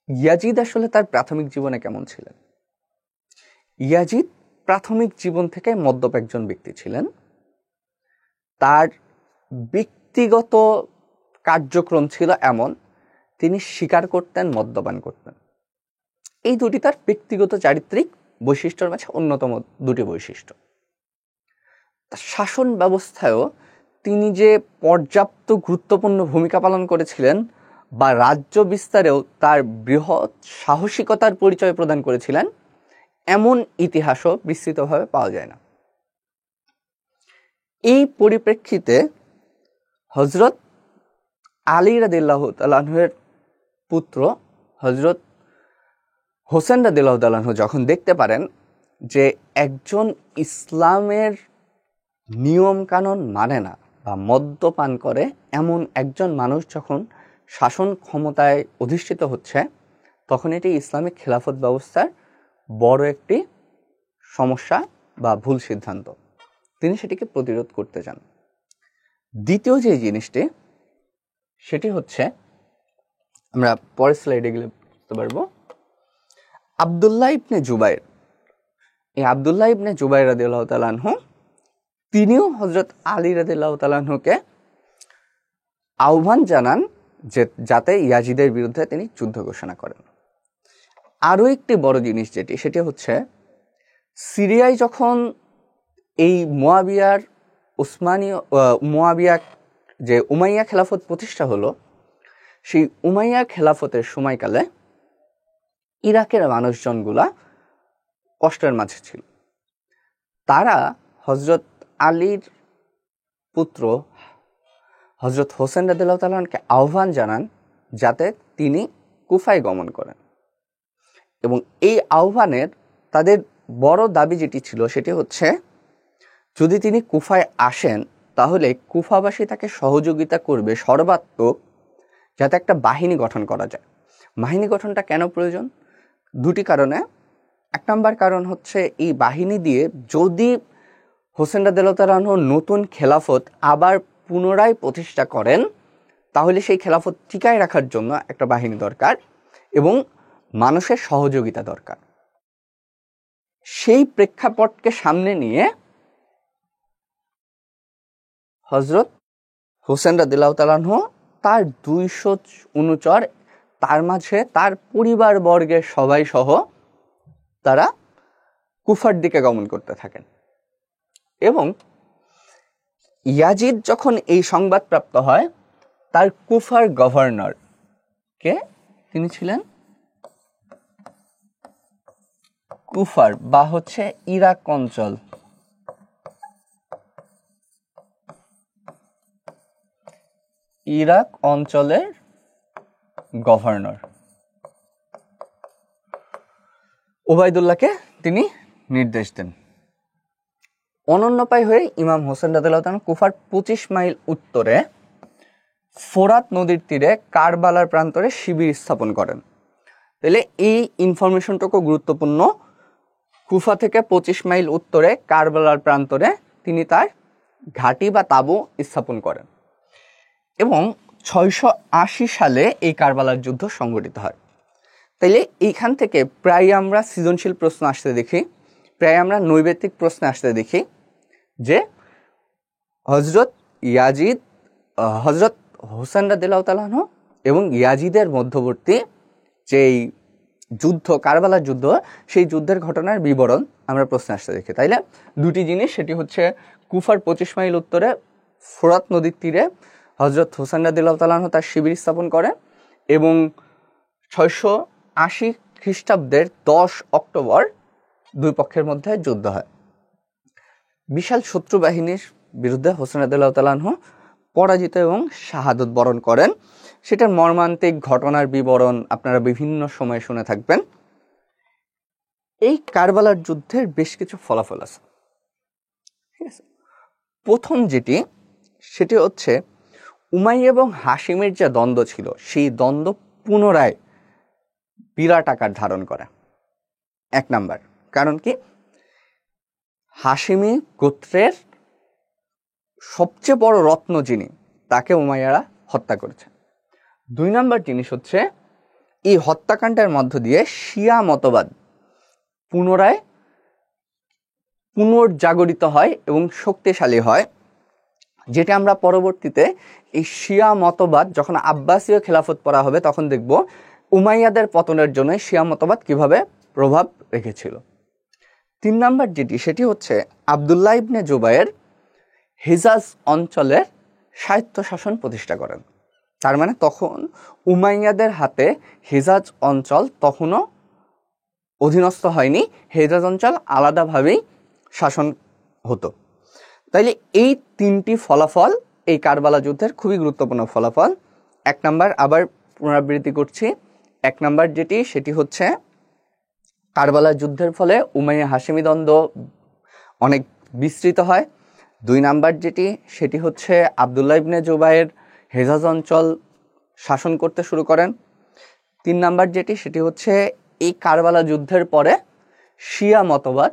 ইয়াজিদ আসলে তার প্রাথমিক জীবনে কেমন ছিলেন। ইয়াজিদ প্রাথমিক জীবন থেকে মদ্যপ একজন ব্যক্তি ছিলেন। তার ব্যক্তিগত কার্যক্রম ছিল এমন, তিনি শিকার করতেন, মদ্যপান করতেন। এই দুটি তার ব্যক্তিগত চারিত্রিক বৈশিষ্ট্যের মাঝে অন্যতম দুটি বৈশিষ্ট্য। তার শাসন ব্যবস্থায়ও তিনি যে পর্যাপ্ত গুরুত্বপূর্ণ ভূমিকা পালন করেছিলেন বা রাজ্য বিস্তারেও তার বৃহৎ সাহসিকতার পরিচয় প্রদান করেছিলেন, এমন ইতিহাসও বিস্তৃতভাবে পাওয়া যায় না। এই পরিপ্রেক্ষিতে হযরত আলী রাদিয়াল্লাহু তাআলা আনহুর পুত্র হযরত হোসেন রাদিয়াল্লাহু তাআলা আনহু যখন দেখতে পারেন যে একজন ইসলামের নিয়ম কানুন মানে না বা মদ্যপান করে এমন একজন মানুষ যখন শাসন ক্ষমতায় অধিষ্ঠিত হচ্ছে, তখন এটি ইসলামিক খেলাফত ব্যবস্থার বড় একটি সমস্যা বা ভুল সিদ্ধান্ত। তিনি সেটিকে প্রতিরোধ করতে চান। দ্বিতীয় যে জিনিসটি, সেটি হচ্ছে, আমরা পরের স্লাইডে গেলে বুঝতে পারবো, আব্দুল্লাহ ইবনে জুবাইর। এই আব্দুল্লাহ ইবনে জুবাইর রাদিয়াল্লাহু তাআলা আনহু তিনিও হযরত আলী রাদিয়াল্লাহু তাআলা আনহুকে আহ্বান জানান যে যাতে ইয়াজিদের বিরুদ্ধে তিনি যুদ্ধ ঘোষণা করেন। আরও একটি বড় জিনিস যেটি, সেটি হচ্ছে সিরিয়ায় যখন এই মুয়াবিয়া যে উমাইয়া খেলাফত প্রতিষ্ঠা হলো, সেই উমাইয়া খেলাফতের সময়কালে ইরাকের মানুষজনগুলা কষ্টের মাঝে ছিল। তারা হযরত আলীর পুত্র হযরত হোসেন রাদিয়াল্লাহু তাআলা আনহুকে আহ্বান জানান যাতে তিনি কুফায় গমন করেন, এবং এই আহ্বানের তাদের বড় দাবি যেটি ছিল সেটি হচ্ছে, যদি তিনি কুফায় আসেন তাহলে কুফাবাসী তাকে সহযোগিতা করবে সর্বাত্মক, যাতে একটা বাহিনী গঠন করা যায়। বাহিনী গঠনটা কেন প্রয়োজন? দুটি কারণে। এক নম্বর কারণ হচ্ছে, এই বাহিনী দিয়ে যদি হোসেন রাদিয়াল্লাহু তাআলা আনহু নতুন খেলাফত আবার পুনরায় প্রতিষ্ঠা করেন, তাহলে সেই খেলাফত টিকায় রাখার জন্য একটা বাহিনী দরকার এবং মানুষের সহযোগিতা দরকার। সেই প্রেক্ষাপটকে সামনে নিয়ে হযরত হোসেন রাদিয়াল্লাহু তাআলা আনহু তার 200 অনুচর, তার মাঝে তার পরিবার বর্গের সবাই সহ তারা কুফার দিকে গমন করতে থাকেন। এবং ইয়াজিদ যখন এই সংবাদ প্রাপ্ত হয়, তার কুফার গভর্নর কে, তিনি ছিলেন কুফার বা হচ্ছে ইরাক অঞ্চল, ইরাক অঞ্চলের গভর্নর ওবায়দুল্লাহকে তিনি নির্দেশ দেন। অনন্যপায় হয়ে ইমাম হোসেন রাদিয়াল্লাহু তাআলা কুফার 25 মাইল উত্তরে ফোরাত নদীর তীরে কারবালার প্রান্তরে শিবির স্থাপন করেন। তাহলে এই ইনফরমেশনটুকু গুরুত্বপূর্ণ। কুফা থেকে 25 মাইল উত্তরে কারবালার প্রান্তরে তিনি তার ঘাঁটি বা তাঁবু স্থাপন করেন, এবং 680 সালে এই কারবালার যুদ্ধ সংঘটিত হয়। তাইলে এইখান থেকে প্রায় আমরা সৃজনশীল প্রশ্ন আসতে দেখি, প্রায় আমরা নৈবেত্তিক প্রশ্ন আসতে দেখি যে হযরত হোসেন রাদিয়াল্লাহু তাআলা আনহু এবং ইয়াজিদের মধ্যবর্তী যেই যুদ্ধ, কারবালার যুদ্ধ, সেই যুদ্ধের ঘটনার বিবরণ আমরা প্রশ্নে আসতে দেখি। তাইলে দুটি জিনিস, সেটি হচ্ছে কুফার 25 মাইল উত্তরে ফোরাত নদীর তীরে হযরত হোসেন রাদিয়াল্লাহু তাআলা আনহু তার শিবির স্থাপন করেন, এবং 680 খ্রিস্টাব্দের 10 অক্টোবর দুই পক্ষের মধ্যে যুদ্ধ হয়। বিশাল শত্রু বাহিনীর বিরুদ্ধে হোসেন রাদিয়াল্লাহু তাআলা আনহু পরাজিত এবং শাহাদত বরণ করেন। সেটার মর্মান্তিক ঘটনার বিবরণ আপনারা বিভিন্ন সময়ে শুনে থাকবেন। এই কারবালার যুদ্ধের বেশ কিছু ফলাফল আছে, ঠিক আছে। প্রথম যেটি, সেটি হচ্ছে উমাইয়া এবং হাশিমের যে দ্বন্দ্ব ছিল, সেই দ্বন্দ্ব পুনরায় বিরাট আকার ধারণ করে। এক নাম্বার কারণ কি, হাশিমি গোত্রের সবচেয়ে বড় রত্ন যিনি, তাকে উমাইয়ারা হত্যা করেছে। 2 নাম্বার জিনিস হচ্ছে, এই হত্যাকাণ্ডের মধ্য দিয়ে শিয়া মতবাদ পুনর্জাগরিত হয় এবং শক্তিশালী হয়, যেটা আমরা পরবর্তীতে এই শিয়া মতবাদ যখন আব্বাসীয় খেলাফত পড়া হবে তখন দেখব উমাইয়াদের পতনের জন্য শিয়া মতবাদ কিভাবে প্রভাব রেখেছিল। 3 নাম্বার যেটি সেটি হচ্ছে আব্দুল্লাহ ইবনে জুবায়ের হিজাজ অঞ্চলের স্বায়ত্তশাসন প্রতিষ্ঠা করেন। তার মানে তখন উমাইয়াদের হাতে হিজাজ অঞ্চল তখনও অধীনস্থ হয়নি, হিজাজ অঞ্চল আলাদাভাবেই শাসন হতো। তাইলে এই 3টি ফলাফল এই কারবালা যুদ্ধের খুবই গুরুত্বপূর্ণ ফলাফল। 1 নাম্বার, আবার পুনরাবৃত্তি করছি, 1 নাম্বার যেটি সেটি হচ্ছে কারবালা যুদ্ধের ফলে উমাইয়া হাশেমি দ্বন্দ্ব অনেক বিস্তৃত হয়। 2 নাম্বার যেটি সেটি হচ্ছে আব্দুল্লাহ ইবনে জুবায়ের হিজাজ অঞ্চল শাসন করতে শুরু করেন। 3 নাম্বার যেটি সেটি হচ্ছে এই কারবালা যুদ্ধের পরে শিয়া মতবাদ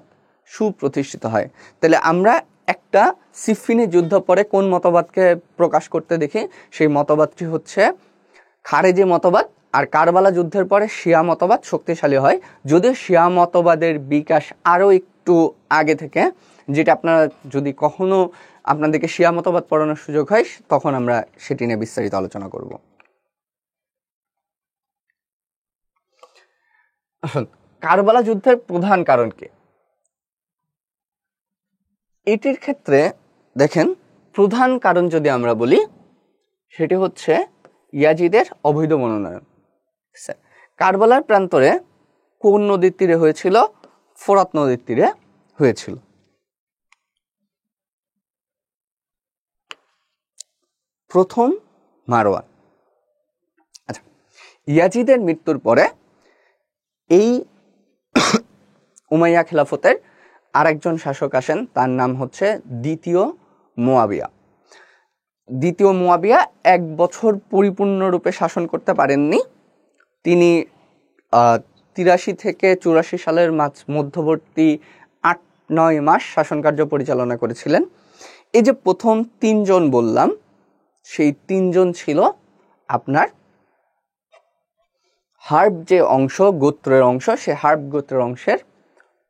সুপ্রতিষ্ঠিত হয়। তাহলে আমরা একটা সিফিনি যুদ্ধ পরে কোন মতবাদকে প্রকাশ করতে দেখি, সেই মতবাদটি হচ্ছে খারেজি মতবাদ। আর কারবালা যুদ্ধের পরে শিয়া মতবাদ শক্তিশালী হয়, যদিও শিয়া মতবাদের বিকাশ আরও একটু আগে থেকে, যেটা আপনারা যদি কখনো আপনাদেরকে শিয়া মতবাদ পড়ানোর সুযোগ হয় তখন আমরা সেটি নিয়ে বিস্তারিত আলোচনা করব। কারবালা যুদ্ধের প্রধান কারণ কি? এটির ক্ষেত্রে দেখেন, প্রধান কারণ যদি আমরা বলি সেটি হচ্ছে ইয়াজিদের অবৈধ মনোনয়ন। কারবালার প্রান্তরে কোন নদীর তীরে হয়েছিল? ফোরাত নদীর তীরে হয়েছিল। প্রথম মারওয়ান। আচ্ছা, ইয়াজিদের মৃত্যুর পরে এই উমাইয়া খেলাফতের আরেকজন শাসক আসেন, তার নাম হচ্ছে দ্বিতীয় মুয়াবিয়া। দ্বিতীয় মুয়াবিয়া 1 বছর পরিপূর্ণরূপে শাসন করতে পারেননি। তিনি 83 থেকে 84 সালের মধ্যবর্তী 8-9 মাস শাসন কার্য পরিচালনা করেছিলেন। এই যে প্রথম 3 জন বললাম, সেই 3 জন ছিল আপনার হার্ব যে অংশ, গোত্রের অংশ, সে হার্ব গোত্রের অংশের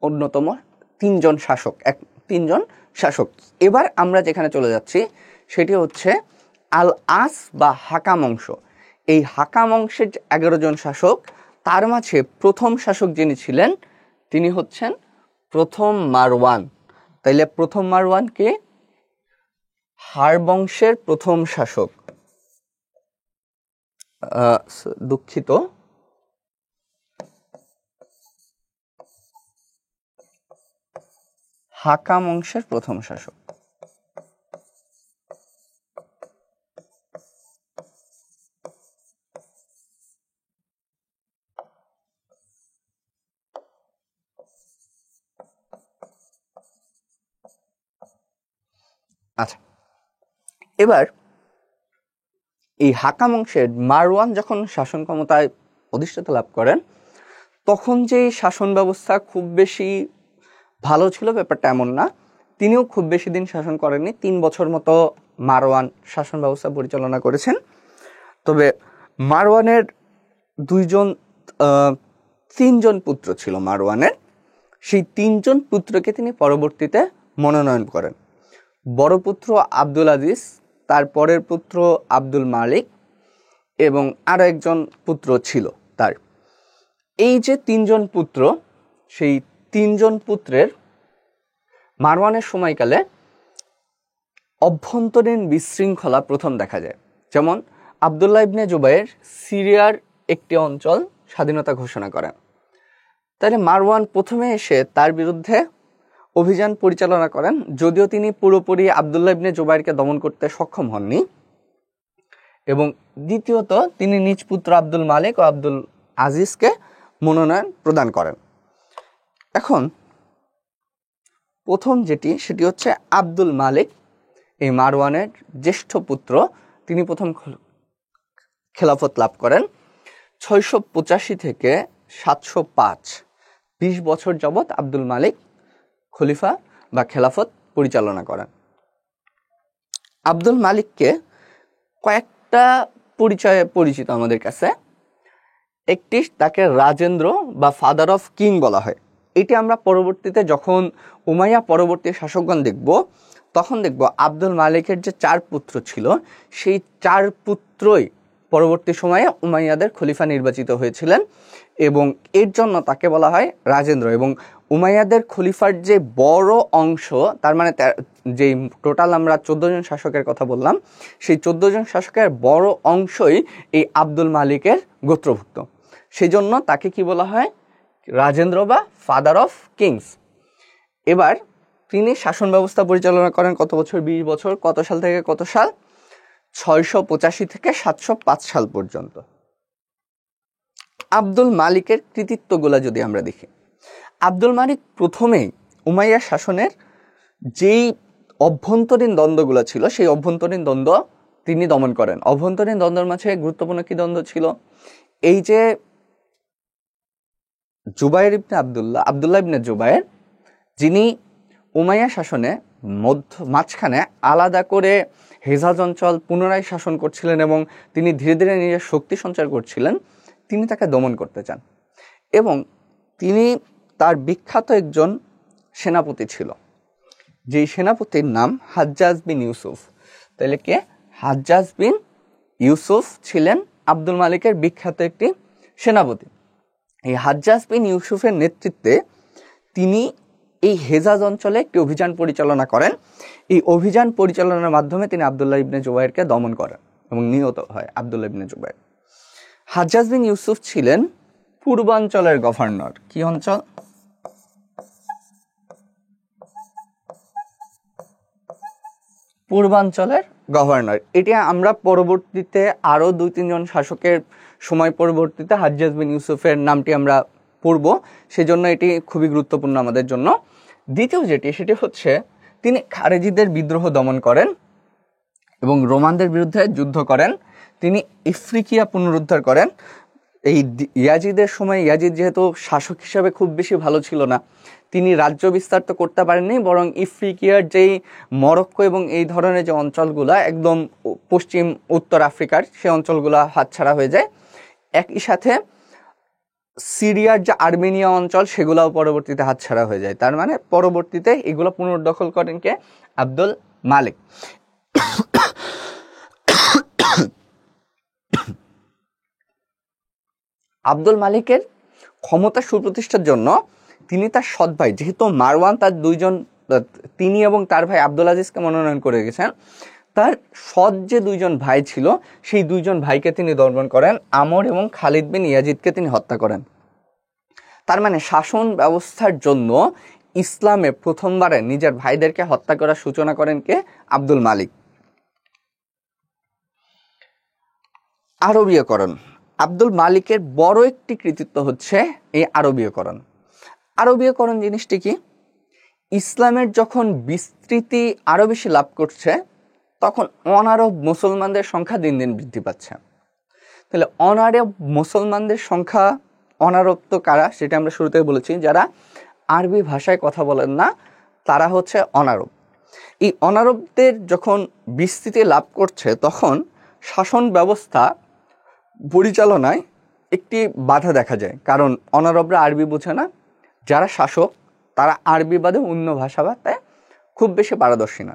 অন্যতম 3 জন শাসক, 3 জন শাসক। এবার আমরা যেখানে চলে যাচ্ছি সেটি হচ্ছে আল আস বা হাকাম অংশ। এই হাকাম অংশের 11 জন শাসক, তার মাঝে প্রথম শাসক যিনি ছিলেন তিনি হচ্ছেন প্রথম মারওয়ান। তাইলে প্রথম মারওয়ান কে? হার্ব বংশের প্রথম শাসক, দুঃখিত, হাকাম বংশের প্রথম শাসক। আচ্ছা, এবার এই হাকাম বংশের মারওয়ান যখন শাসন ক্ষমতায় অধিষ্ঠিত লাভ করেন তখন যে শাসন ব্যবস্থা খুব বেশি ভালো ছিল ব্যাপারটা এমন না। তিনিও খুব বেশি দিন শাসন করেননি, 3 বছর মতো মারওয়ান শাসন ব্যবস্থা পরিচালনা করেছেন। তবে মারওয়ানের 3 জন পুত্র ছিল মারওয়ানের। সেই 3 জন পুত্রকে তিনি পরবর্তীতে মনোনয়ন করেন। বড় পুত্র আব্দুল আজিজ, তার পরের পুত্র আব্দুল মালিক এবং আরো একজন পুত্র ছিল তার। এই যে 3 জন পুত্র, সেই 3 জন পুত্রের মারওয়ানের সময়কালে অভ্যন্তরীণ বিশৃঙ্খলা প্রথম দেখা যায়। যেমন আব্দুল্লাহ ইবনে জুবায়ের সিরিয়ার একটি অঞ্চল স্বাধীনতা ঘোষণা করেন। তাহলে মারওয়ান প্রথমে এসে তার বিরুদ্ধে অভিযান পরিচালনা করেন, যদিও তিনি পুরোপুরি আব্দুল্লাহ ইবনে জুবায়েরকে দমন করতে সক্ষম হননি। এবং দ্বিতীয়ত তিনি নিজ পুত্র আব্দুল মালিক ও আব্দুল আজিজকে মনোনয়ন প্রদান করেন। এখন প্রথম যেটি সেটি হচ্ছে আব্দুল মালিক, এই মারওয়ানের জ্যেষ্ঠ পুত্র। তিনি প্রথম খেলাফত লাভ করেন 685 থেকে 705, 20 বছর যাবৎ আব্দুল মালিক খলিফা বা খেলাফত পরিচালনা করেন। আব্দুল মালিককে কয়েকটা পরিচয়ে পরিচিত আমাদের কাছে। একটি, তাকে রাজেন্দ্র বা ফাদার অফ কিং বলা হয়। এটি আমরা পরবর্তীতে যখন উমাইয়া পরবর্তী শাসকগণ দেখব তখন দেখব আব্দুল মালিকের যে 4 পুত্র ছিল সেই 4 পুত্রই পরবর্তী সময়ে উমাইয়াদের খলিফা নির্বাচিত হয়েছিলেন, এবং এর জন্য তাকে বলা হয় রাজেন্দ্র। এবং উমাইয়াদের খলিফার যে বড় অংশ, তার মানে যেই টোটাল আমরা 14 জন শাসকের কথা বললাম, সেই 14 জন শাসকের বড় অংশই এই আব্দুল মালিকের গোত্রভুক্ত। সেই জন্য তাকে কি বলা হয়? রাজেন্দ্র বা ফাদার অফ কিংস। এবার তিনি শাসন ব্যবস্থা পরিচালনা করেন কত বছর? 20 বছর। কত সাল থেকে কত সাল? 685 থেকে 705 সাল পর্যন্ত। আব্দুল মালিকের কৃতিত্বগুলো যদি আমরা দেখি, আব্দুল মালিক প্রথমেই উমাইয়া শাসনের যেই অভ্যন্তরীণ দ্বন্দ্বগুলো ছিল সেই অভ্যন্তরীণ দ্বন্দ্ব তিনি দমন করেন। অভ্যন্তরীণ দ্বন্দ্বের মাঝে গুরুত্বপূর্ণ কি দ্বন্দ্ব ছিল? এই যে জুবাইর ইবনে আব্দুল্লাহ ইবনে জুবাইর, যিনি উমাইয়া শাসনে মাঝখানে আলাদা করে হেজাজ অঞ্চল পুনরায় শাসন করছিলেন এবং তিনি ধীরে ধীরে নিজের শক্তি সঞ্চার করছিলেন, তিনি তাকে দমন করতে চান। এবং তিনি তার বিখ্যাত একজন সেনাপতি ছিল, যেই সেনাপতির নাম হাজ্জাজ বিন ইউসুফ। তাহলে কে? হাজ্জাজ বিন ইউসুফ ছিলেন আব্দুল মালিকের বিখ্যাত একটি সেনাপতি। এই হাজ্জাজ বিন ইউসুফের নেতৃত্বে তিনি এই হেজাজ অঞ্চলে একটি অভিযান পরিচালনা করেন। এই অভিযান পরিচালনার মাধ্যমে তিনি আব্দুল্লাহ ইবনে জুবাইরকে দমন করেন এবং নিহত হয় আব্দুল্লাহ ইবনে জুবাইর। হাজ্জাজ বিন ইউসুফ ছিলেন পূর্বাঞ্চলের গভর্নর। কি অঞ্চল? পূর্বাঞ্চলের গভর্নর। এটি আমরা পরবর্তীতে আরো 2-3 জন শাসকের সময় পরবর্তীতে হাজ্জাজ বিন ইউসুফের নামটি আমরা পড়ব, সেজন্য এটি খুবই গুরুত্বপূর্ণ আমাদের জন্য। দ্বিতীয় সেটি হচ্ছে তিনি খারেজিদের বিদ্রোহ দমন করেন এবং রোমানদের বিরুদ্ধে যুদ্ধ করেন। তিনি ইফ্রিকিয়া পুনরুদ্ধার করেন। এই ইয়াজিদের সময় ইয়াজিদ যেহেতু শাসক হিসাবে খুব বেশি ভালো ছিল না, তিনি রাজ্য বিস্তার তো করতে পারেননি, বরং ইফ্রিকিয়ার যেই মরক্কো এবং এই ধরনের যে অঞ্চলগুলা একদম পশ্চিম উত্তর আফ্রিকার, সেই অঞ্চলগুলা হাতছাড়া হয়ে যায়। একই সাথে সিরিয়ার যে আর্মেনিয়া অঞ্চল, সেগুলাও পরবর্তীতে হাতছাড়া হয়ে যায়। তার মানে পরবর্তীতে এগুলো পুনর্দখল করেন কে? আব্দুল মালিক। আব্দুল মালিকের ক্ষমতা সুপ্রতিষ্ঠার জন্য তিনি তার সৎ ভাই, যেহেতু মারওয়ান তিনি এবং তার ভাই আব্দুল আজিজকে মনোনয়ন করে গেছেন, তার সৎ যে 2 জন ভাই ছিল সেই 2 জন ভাইকে তিনি দমন করেন। আমর এবং খালিদ বিন ইয়াজিদকে তিনি হত্যা করেন। তার মানে শাসন ব্যবস্থার জন্য ইসলামে প্রথমবারে নিজের ভাইদেরকে হত্যা করার সূচনা করেন কে? আব্দুল মালিক। আরবীয়করণ। আব্দুল মালিকের বড় একটি কৃতিত্ব হচ্ছে এই আরবীয়করণ। আরবীয়করণ জিনিসটি কি? ইসলামের যখন বিস্তৃতি আরো বেশি লাভ করছে, তখন অনারব মুসলমানদের সংখ্যা দিন দিন বৃদ্ধি পাচ্ছে। তাহলে অনারব মুসলমানদের সংখ্যা, অনারব তো কারা সেটা আমরা শুরুতে বলেছি, যারা আরবি ভাষায় কথা বলেন না তারা হচ্ছে অনারব। এই অনারবদের যখন বিস্তৃতি লাভ করছে, তখন শাসন ব্যবস্থা পরিচালনায় একটি বাধা দেখা যায়, কারণ অনারবরা আরবি বোঝে না, যারা শাসক তারা আরবি বাদে অন্য ভাষাতে খুব বেশি পারদর্শী না।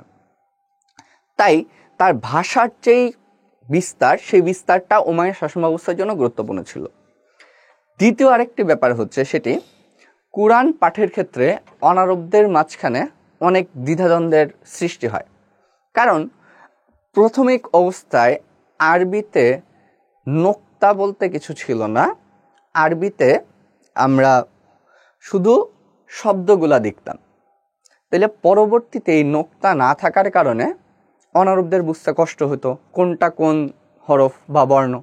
তাই তার ভাষার যেই বিস্তার, সেই বিস্তারটা উমাইয়া শাসন ব্যবস্থার জন্য গুরুত্বপূর্ণ ছিল। দ্বিতীয় আরেকটি ব্যাপার হচ্ছে, সেটি কুরআন পাঠের ক্ষেত্রে অনারবদের মাঝখানে অনেক দ্বিধাদ্বন্দ্বের সৃষ্টি হয়। কারণ প্রাথমিক অবস্থায় আরবিতে নোক্তা বলতে কিছু ছিল না, আরবিতে আমরা শুধু শব্দগুলা দেখতাম। তাহলে পরবর্তীতে এই নোক্তা না থাকার কারণে অনারবদের বুঝতে কষ্ট হতো কোনটা কোন হরফ বা বর্ণ।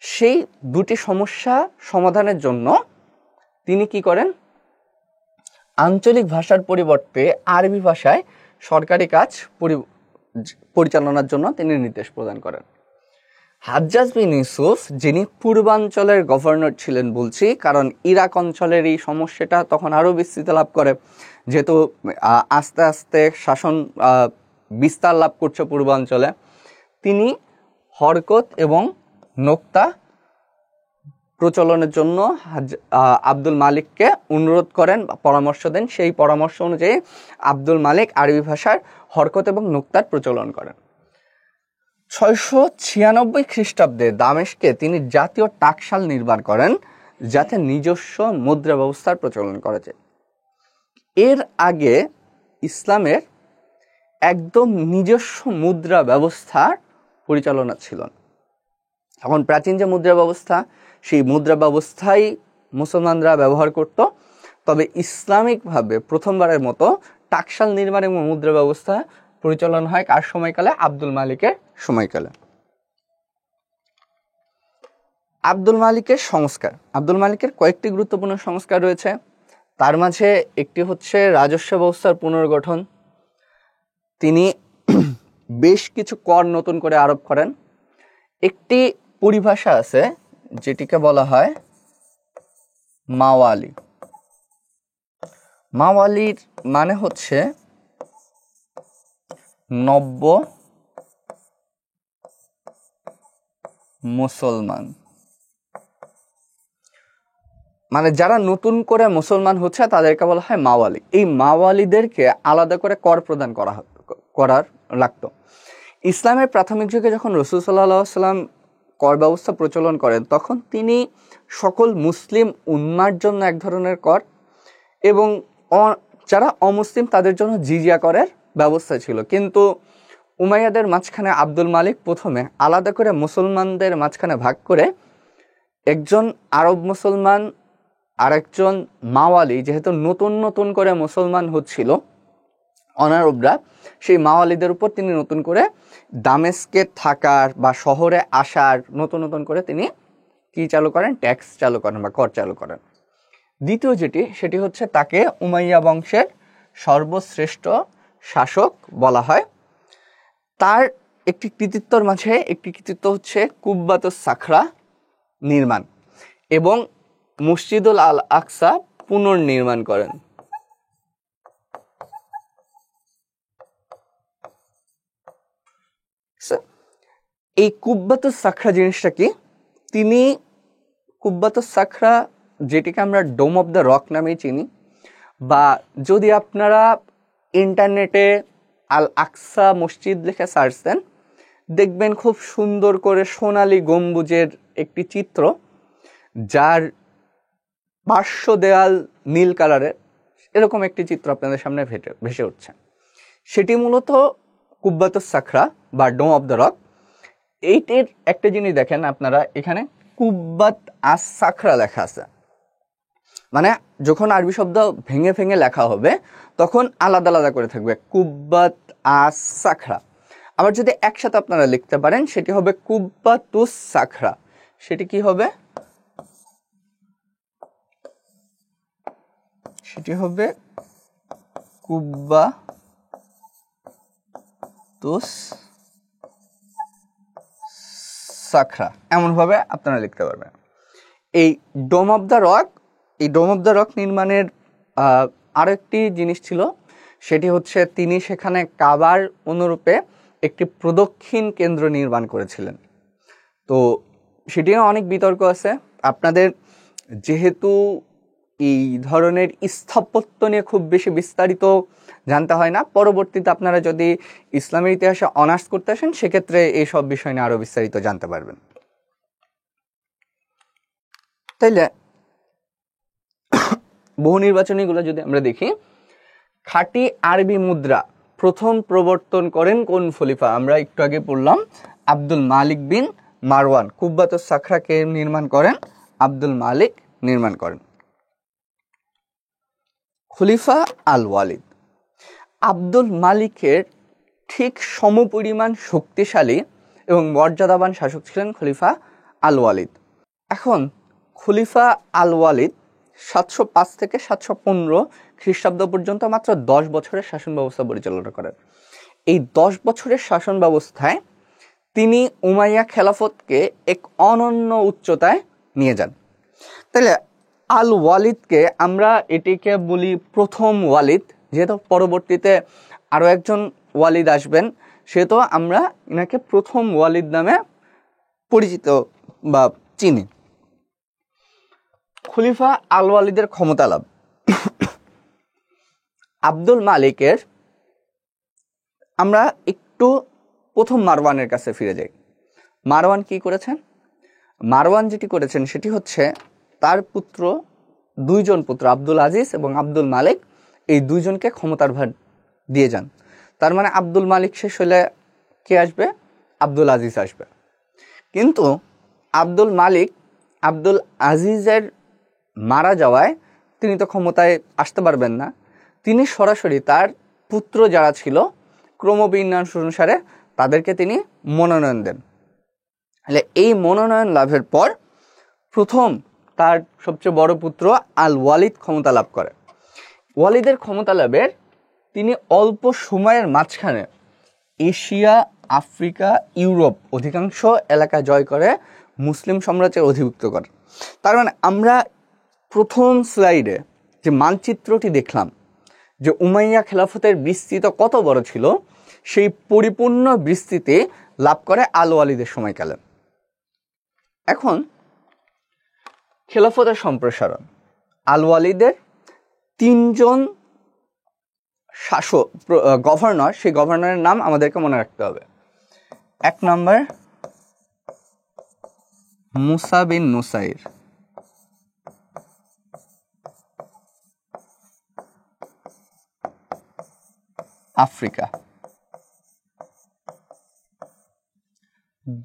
সেই 2টি সমস্যা সমাধানের জন্য তিনি কি করেন? আঞ্চলিক ভাষার পরিবর্তে আরবি ভাষায় সরকারি কাজ পরিচালনার জন্য তিনি নির্দেশ প্রদান করেন। হাজ্জাজ বিন ইউসুফ, যিনি পূর্বাঞ্চলের গভর্নর ছিলেন বলছি, কারণ ইরাক অঞ্চলের এই সমস্যাটা তখন আরো বিস্তৃতি লাভ করে, যেহেতু আস্তে আস্তে শাসন বিস্তার লাভ করছে পূর্বাঞ্চলে। তিনি হরকত এবং নোক্তা প্রচলনের জন্য আব্দুল মালিককে অনুরোধ করেন বা পরামর্শ দেন। সেই পরামর্শ অনুযায়ী আব্দুল মালিক আরবি ভাষার হরকত এবং নুক্তার প্রচলন করেন। 696 খ্রিস্টাব্দে দামেস্কে তিনি জাতীয় টাকশাল নির্মাণ করেন, যাতে নিজস্ব মুদ্রা ব্যবস্থার প্রচলন করা যায়। এর আগে ইসলামের একদম নিজস্ব মুদ্রা ব্যবস্থার পরিচালনা ছিল না। এখন প্রাচীন যে মুদ্রা ব্যবস্থা, সেই মুদ্রা ব্যবস্থাই মুসলমানরা ব্যবহার করত। তবে ইসলামিকভাবে প্রথমবারের মতো টাকশাল নির্মাণ এবং মুদ্রা ব্যবস্থা পরিচালনা হয় কার সময়কালে? আব্দুল মালিকের সময়কালে। আব্দুল মালিকের সংস্কার, আব্দুল মালিকের কয়েকটি গুরুত্বপূর্ণ সংস্কার রয়েছে। তার মাঝে একটি হচ্ছে রাজস্ব ব্যবস্থার পুনর্গঠন। তিনি বেশ কিছু কর নতুন করে আরোপ করেন। একটি পরিভাষা আছে যেটিকে বলা হয় মাওয়ালি। মাওয়ালির মানে হচ্ছে নব্য মুসলমান, মানে যারা নতুন করে মুসলমান হচ্ছে তাদেরকে বলা হয় মাওয়ালি। এই মাওয়ালিদেরকে আলাদা করে কর প্রদান করার লাগতো। ইসলামের প্রাথমিক যুগে যখন রাসূল সাল্লাল্লাহু আলাইহি ওয়াসাল্লাম কর ব্যবস্থা প্রচলন করেন, তখন তিনি সকল মুসলিম উম্মার জন্য এক ধরনের কর এবং যারা অমুসলিম তাদের জন্য জিজিয়া করের ব্যবস্থা ছিল। কিন্তু উমাইয়াদের মাঝখানে আব্দুল মালিক প্রথমে আলাদা করে মুসলমানদের মাঝখানে ভাগ করে একজন আরব মুসলমান আর একজন মাওয়ালি, যেহেতু নতুন নতুন করে মুসলমান হচ্ছিল অনারবরা, সেই মাওয়ালিদের উপর তিনি নতুন করে দামেস্কে থাকার বা শহরে আসার নতুন নতুন করে তিনি কি চালু করেন? ট্যাক্স চালু করেন বা কর চালু করেন। দ্বিতীয় সেটি হচ্ছে তাকে উমাইয়া বংশের সর্বশ্রেষ্ঠ শাসক বলা হয়। তার একটি কৃতিত্বর মাঝে একটি কৃতিত্ব হচ্ছে কুব্বাতুস সাখরা নির্মাণ এবং মসজিদুল আল আকসা পুনর্নির্মাণ করেন। এই কুব্বাতুস সাখরা জিনিসটা কি? তিনি কুব্বাতুস সাখরা, যেটিকে আমরা ডোম অফ দ্য রক নামেই চিনি, বা যদি আপনারা ইন্টারনেটে আল আকসা মসজিদ লিখে সার্চ দেন, দেখবেন খুব সুন্দর করে সোনালী গম্বুজের একটি চিত্র, যার পার্শ্ব দেয়াল নীল কালারের, এরকম একটি চিত্র আপনাদের সামনে ভেসে উঠছে। সেটি মূলত কুব্বাতুস সাখরা বা ডোম অফ দ্য রক। এইটির একটা জিনিস দেখেন আপনারা, এখানে কুব্বাত আস সাখরা লেখা আছে, মানে যখন আরবি শব্দ ভেঙে ভেঙে লেখা হবে তখন আলাদা আলাদা করে থাকবে কুব্বাত আস সাখরা। আবার যদি একসাথে আপনারা লিখতে পারেন সেটি হবে কুব্বাতুস সাখরা। সেটি কি হবে? সেটি হবে কুব্বাতুস সাখরা, এমনভাবে আপনারা লিখতে পারবেন। এই ডোম অফ দ্য রক, এই ডোম অফ দ্য রক নির্মাণের আরো একটি জিনিস ছিল, সেটি হচ্ছে তিনি সেখানে কাবার অনুরূপে একটি প্রদক্ষিণ কেন্দ্র নির্মাণ করেছিলেন। তো সেটিও অনেক বিতর্ক আছে। আপনাদের যেহেতু এই ধরনের স্থাপত্য নিয়ে খুব বেশি বিস্তারিত জানতে হয় না, পরবর্তীতে আপনারা যদি ইসলামের ইতিহাসে অনার্স করতে আসেন সেক্ষেত্রে এইসব বিষয় নিয়ে আরো বিস্তারিত জানতে পারবেন। তাইলে বহু নির্বাচনীগুলো যদি আমরা দেখি, খাঁটি আরবি মুদ্রা প্রথম প্রবর্তন করেন কোন খলিফা? আমরা একটু আগে পড়লাম আব্দুল মালিক বিন মারওয়ান। কুব্বাতুস সাখরাকে নির্মাণ করেন আব্দুল মালিক নির্মাণ করেন। খলিফা আল ওয়ালিদ আব্দুল মালিকের ঠিক সমপরিমাণ শক্তিশালী এবং মর্যাদাবান শাসক ছিলেন খলিফা আল ওয়ালিদ। এখন খলিফা আল ওয়ালিদ 705 থেকে 715 খ্রিস্টাব্দ পর্যন্ত মাত্র 10 বছরের শাসন ব্যবস্থা পরিচালনা করেন। এই 10 বছরের শাসন ব্যবস্থায় তিনি উমাইয়া খেলাফতকে এক অনন্য উচ্চতায় নিয়ে যান। তাহলে আল ওয়ালিদকে আমরা এটিকে বলি প্রথম ওয়ালিদ, যেহেতু পরবর্তীতে আরো একজন ওয়ালিদ আসবেন, সেহেতু আমরা এনাকে প্রথম ওয়ালিদ নামে পরিচিত বা চিনি। খলিফা আল ওয়ালিদের ক্ষমতা লাভ। আব্দুল মালিকের, আমরা একটু প্রথম মারওয়ানের কাছে ফিরে যাই। মারওয়ান কি করেছেন? মারওয়ান যেটি করেছেন সেটি হচ্ছে তার পুত্র, দুইজন পুত্র আব্দুল আজিজ এবং আব্দুল মালিক, এই দুইজনকে ক্ষমতার ভার দিয়ে যান। তার মানে আব্দুল মালিক শেষ হলে কে আসবে? আব্দুল আজিজ আসবে। কিন্তু আব্দুল মালিক আব্দুল আজিজের মারা যাওয়ায় তিনি তো ক্ষমতায় আসতে পারবেন না। তিনি সরাসরি তার পুত্র যারা ছিল ক্রমবিন্যাস অনুসারে তাদেরকে তিনি মনোনয়ন দেন। তাহলে এই মনোনয়ন লাভের পর প্রথম তার সবচেয়ে বড় পুত্র আল ওয়ালিদ ক্ষমতা লাভ করে। ওয়ালিদের ক্ষমতা লাভের তিনি অল্প সময়ের মাঝখানে এশিয়া, আফ্রিকা, ইউরোপ অধিকাংশ এলাকা জয় করে মুসলিম সাম্রাজ্যের অধিভুক্ত করে। তার মানে আমরা প্রথম স্লাইডে যে মানচিত্রটি দেখলাম যে উমাইয়া খেলাফতের বিস্তৃত কত বড় ছিল, সেই পরিপূর্ণ বিস্তৃতি লাভ করে আল ওয়ালিদের সময়কালে। এখন খেলাফতের সম্প্রসারণ, আল ওয়ালিদের তিনজন শাসক, গভর্নর, সেই গভর্নরের নাম আমাদেরকে মনে রাখতে হবে। 1 নম্বর মুসা বিন নুসাইর, আফ্রিকা।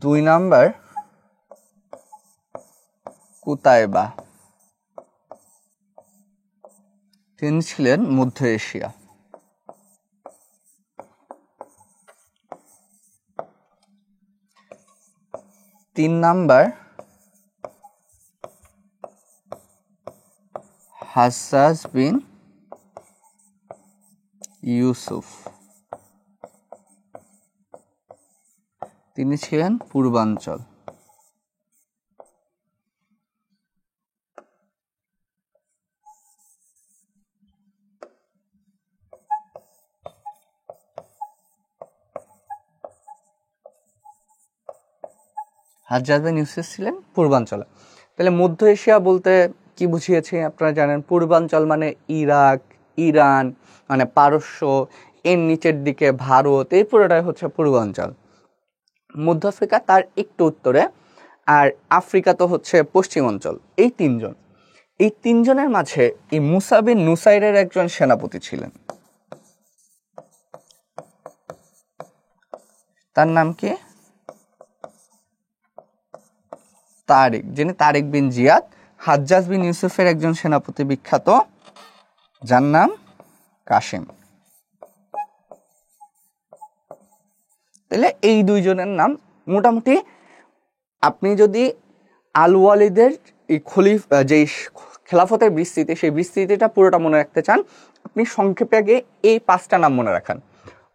2 নম্বর কুতাইবা, তিনি ছিলেন মধ্য এশিয়া। 3 নম্বর হাজ্জাজ বিন ইউসুফ, তিনি ছিলেন পূর্বাঞ্চল। হাজ্জাজ বিন ইউসুফ ছিলেন পূর্বাঞ্চলে। তাহলে মধ্য এশিয়া বলতে কি বুঝিয়েছি আপনারা জানেন। পূর্বাঞ্চল মানে ইরাক, ইরান, মানে পারস্য, এর নিচের দিকে ভারত, এই পুরোটাই হচ্ছে পূর্বাঞ্চল। মধ্য আফ্রিকা তার একটু উত্তরে, আর আফ্রিকা তো হচ্ছে পশ্চিমাঞ্চল। এই তিনজনের মাঝে এই মুসা বিন নুসাইরের একজন সেনাপতি ছিলেন, তার নাম কি? তারিক, যিনি তারিক বিন জিয়াদ। হাজ্জাজ বিন ইউসুফের একজন সেনাপতি বিখ্যাত, যার নাম কাসিম। তাহলে এই দুইজনের নাম মোটামুটি, আপনি যদি আল ওয়ালিদের এই যে খেলাফতের বিস্তৃতি, সেই বিস্তৃতিটা পুরোটা মনে রাখতে চান, আপনি সংক্ষেপে আগে এই 5টা নাম মনে রাখান: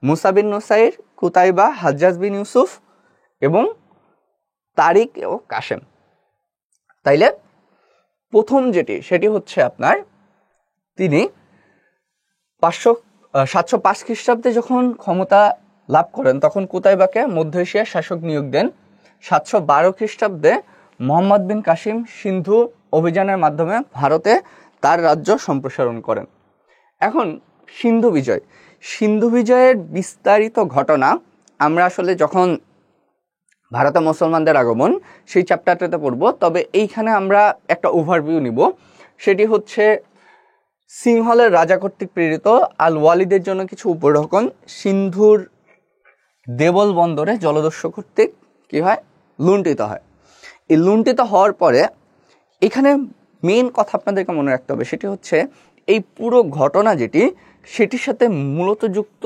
মুসা বিন নুসাইর, কুতাইবা, হাজ্জাজ বিন ইউসুফ এবং তারিক ও কাসেম। তাইলে প্রথম সেটি হচ্ছে আপনার, তিনি 705 খ্রিস্টাব্দে যখন ক্ষমতা লাভ করেন তখন কুতাইবাকে মধ্য এশিয়ার শাসক নিয়োগ দেন। 712 খ্রিস্টাব্দে মোহাম্মদ বিন কাসিম সিন্ধু অভিযানের মাধ্যমে ভারতে তার রাজ্য সম্প্রসারণ করেন। এখন সিন্ধু বিজয়ের বিস্তারিত ঘটনা আমরা আসলে যখন ভারতে মুসলমানদের আগমন সেই চ্যাপ্টারটাতে পড়ব। তবে এইখানে আমরা একটা ওভারভিউ নিব। সেটি হচ্ছে সিংহলের রাজা কর্তৃক প্রেরিত আল ওয়ালিদের জন্য কিছু উপঢৌকন সিন্ধুর দেবল বন্দরে জলদস্যু কর্তৃক কি হয়? লুণ্ঠিত হয়। এই লুণ্ঠিত হওয়ার পরে এখানে মেইন কথা আপনাদেরকে মনে রাখতে হবে, সেটি হচ্ছে এই পুরো ঘটনা সেটির সাথে মূলত যুক্ত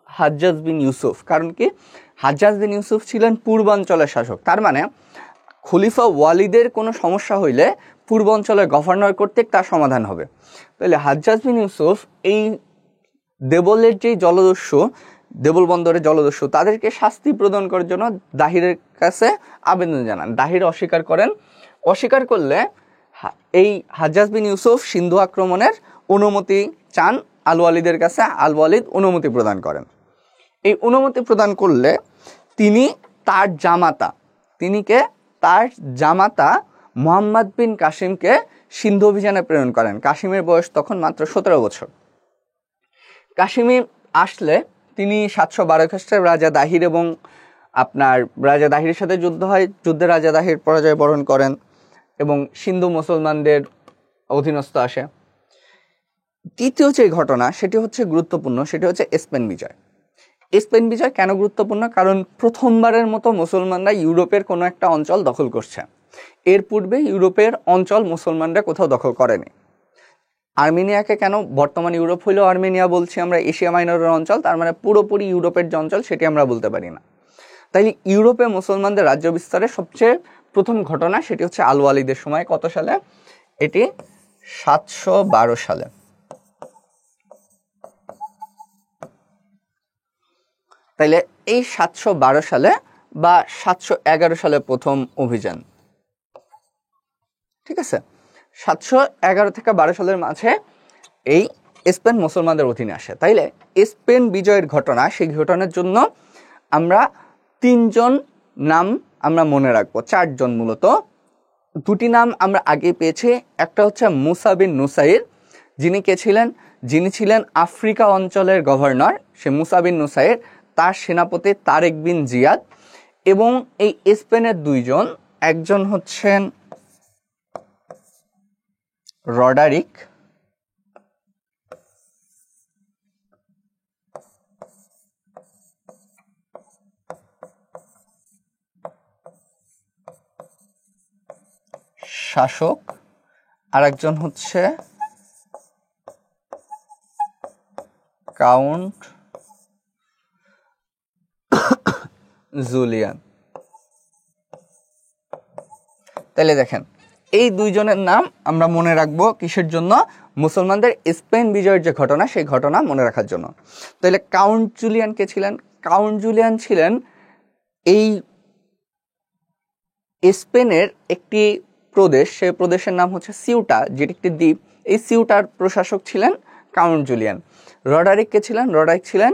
হাজ্জাজ বিন ইউসুফ। কারণ কি? হাজ্জাজ বিন ইউসুফ ছিলেন পূর্বাঞ্চলের শাসক। তার মানে খলিফা ওয়ালিদের কোনো সমস্যা হইলে পূর্বাঞ্চলের গভর্নর কর্তৃক তার সমাধান হবে। তাহলে হাজ্জাজ বিন ইউসুফ এই দেবলের যে দেবল বন্দরের জলদস্যু, তাদেরকে শাস্তি প্রদান করার জন্য দাহিরের কাছে আবেদন জানান। দাহির অস্বীকার করলে এই হাজ্জাজ বিন ইউসুফ সিন্ধু আক্রমণের অনুমতি চান আল ওয়ালিদের কাছে। আল ওয়ালিদ অনুমতি প্রদান করেন। এই অনুমতি প্রদান করলে তিনি তার জামাতা মোহাম্মদ বিন কাসিমকে সিন্ধু অভিযানে প্রেরণ করেন। কাসিমের বয়স তখন মাত্র 17 বছর। কাসিমি আসলে তিনি 712 খ্রিস্টাব্দে রাজা দাহির এবং আপনার রাজা দাহিরের সাথে যুদ্ধ হয়। যুদ্ধে রাজা দাহির পরাজয় বরণ করেন এবং সিন্ধু মুসলমানদের অধীনস্থ আসে। তৃতীয় যে ঘটনা সেটি হচ্ছে গুরুত্বপূর্ণ, সেটি হচ্ছে স্পেন বিজয়। স্পেন বিজয় কেন গুরুত্বপূর্ণ? কারণ প্রথমবারের মতো মুসলমানরা ইউরোপের কোনো একটা অঞ্চল দখল করছে। এর পূর্বে ইউরোপের অঞ্চল মুসলমানরা কোথাও দখল করেনি। আর্মেনিয়াকে কেন বর্তমান ইউরোপ হইলেও আর্মেনিয়া বলছি আমরা, এশিয়া মাইনরের অঞ্চল, তার মানে পুরোপুরি ইউরোপের যে অঞ্চল সেটি আমরা বলতে পারি না। তাই ইউরোপে মুসলমানদের রাজ্য বিস্তারের সবচেয়ে প্রথম ঘটনা সেটি হচ্ছে আল ওয়ালিদের সময়। কত সালে? এটি 712 সালে। তাইলে এই 712 সালে বা 711 সালে প্রথম অভিযান, ঠিক আছে? 711 থেকে 12 সালের মাঝে এই স্পেন মুসলমানদের অধীনে আসে। তাইলে স্পেন বিজয়ের ঘটনা, সেই ঘটনার জন্য আমরা 3জন নাম আমরা মনে রাখবো, 4জন মূলত। 2টি নাম আমরা আগে পেয়েছি। একটা হচ্ছে মুসা বিন নুসাইর, যিনি ছিলেন আফ্রিকা অঞ্চলের গভর্নর। সে মুসা বিন নুসাইর, তার সেনাপতি তারেক বিন জিয়াদ। এবং এই স্পেনের 2জন, একজন হচ্ছেন রডারিক, শাসক, আর একজন হচ্ছে কাউন্ট জুলিয়ান। তাহলে দেখেন, এই 2জনের নাম আমরা মনে রাখবো কিসের জন্য? মুসলমানদের স্পেন বিজয়ের যে ঘটনা, সেই ঘটনা মনে রাখার জন্য। তাহলে কাউন্ট জুলিয়ান কে ছিলেন? কাউন্ট জুলিয়ান ছিলেন এই স্পেনের একটি প্রদেশ, সেই প্রদেশের নাম হচ্ছে সিউটা, যেটি একটি দ্বীপ। এই সিউটার প্রশাসক ছিলেন কাউন্ট জুলিয়ান। রডারিক কে ছিলেন? রডারিক ছিলেন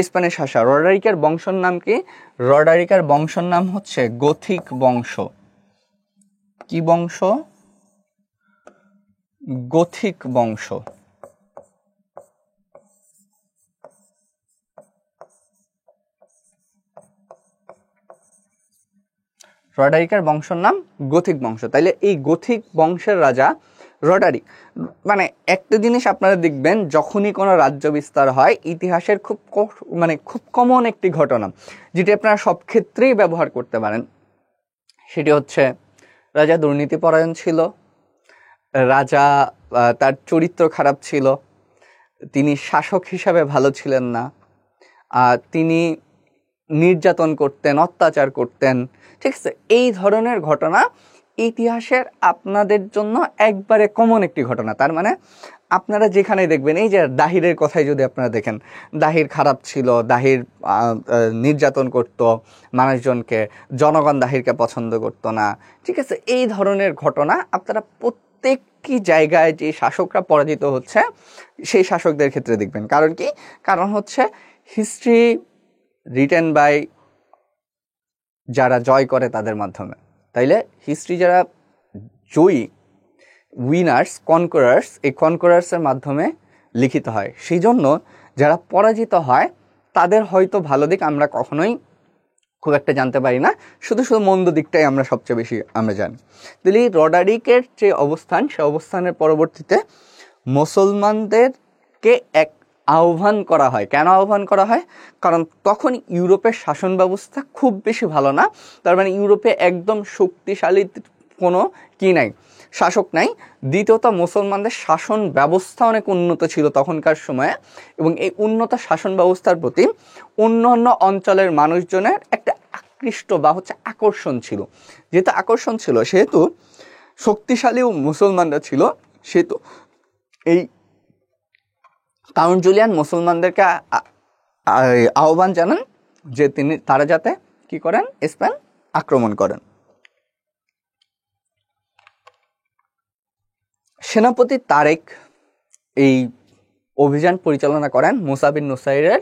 স্পেনের শাসক। রডারিকের বংশের নাম কি? রডারিকের বংশের নাম হচ্ছে গথিক বংশ। কি বংশ? গথিক বংশ। রডারিকের বংশের নাম গথিক বংশ। তাইলে এই গথিক বংশের রাজা রডারিক, মানে একটা জিনিস আপনারা দেখবেন, যখনই কোনো রাজ্য বিস্তার হয়, ইতিহাসের খুব কমন একটি ঘটনা যেটি আপনারা সব ক্ষেত্রেই ব্যবহার করতে পারেন, সেটি হচ্ছে রাজা দুর্নীতিপরায়ণ ছিল, রাজা তার চরিত্র খারাপ ছিল, তিনি শাসক হিসাবে ভালো ছিলেন না, তিনি নির্যাতন করতেন, অত্যাচার করতেন, ঠিক আছে? এই ধরনের ঘটনা ইতিহাসের আপনাদের জন্য একবারে কমন একটি ঘটনা। তার মানে আপনারা যেখানে দেখবেন, এই যে দাহিরের কথাই যদি আপনারা দেখেন, দাহির খারাপ ছিল, দাহির নির্যাতন করত মানুষজনকে, জনগণ দাহিরকে পছন্দ করত না, ঠিক আছে? এই ধরনের ঘটনা আপনারা প্রত্যেকটি জায়গায় যে শাসকরা পরাজিত হচ্ছে সেই শাসকদের ক্ষেত্রে দেখবেন। কারণ কি? কারণ হচ্ছে হিস্ট্রি রিটেন বাই যারা জয় করে তাদের মাধ্যমে। তাইলে হিস্ট্রি যারা জয়ী, উইনার্স, কনকোরার্স, এই কনকোরার্সের মাধ্যমে লিখিত হয়। সেই জন্য যারা পরাজিত হয় তাদের হয়তো ভালো দিক আমরা কখনোই খুব একটা জানতে পারি না, শুধু মন্দ দিকটাই আমরা সবচেয়ে বেশি আমরা জানি। তাহলে রডারিকের যে অবস্থান, সে অবস্থানের পরবর্তীতে মুসলমানদেরকে এক আহ্বান করা হয়। কেন আহ্বান করা হয়? কারণ তখন ইউরোপের শাসন ব্যবস্থা খুব বেশি ভালো না। তার মানে ইউরোপে একদম শক্তিশালী কোনো নাই, শাসক নাই। দ্বিতীয়ত মুসলমানদের শাসন ব্যবস্থা অনেক উন্নত ছিল তখনকার সময়ে, এবং এই উন্নত শাসন ব্যবস্থার প্রতি অন্যান্য অঞ্চলের মানুষজনের একটা আকৃষ্ট বা আকর্ষণ ছিল। যেহেতু আকর্ষণ ছিল, সেহেতু শক্তিশালীও মুসলমানরা ছিল, সেহেতু এই কাউন্ট জুলিয়ান মুসলমানদেরকে আহ্বান জানান যে তারা যাতে কি করেন? স্পেন আক্রমণ করেন। সেনাপতি তারেক এই অভিযান পরিচালনা করেন মুসা বিন নুসাইরের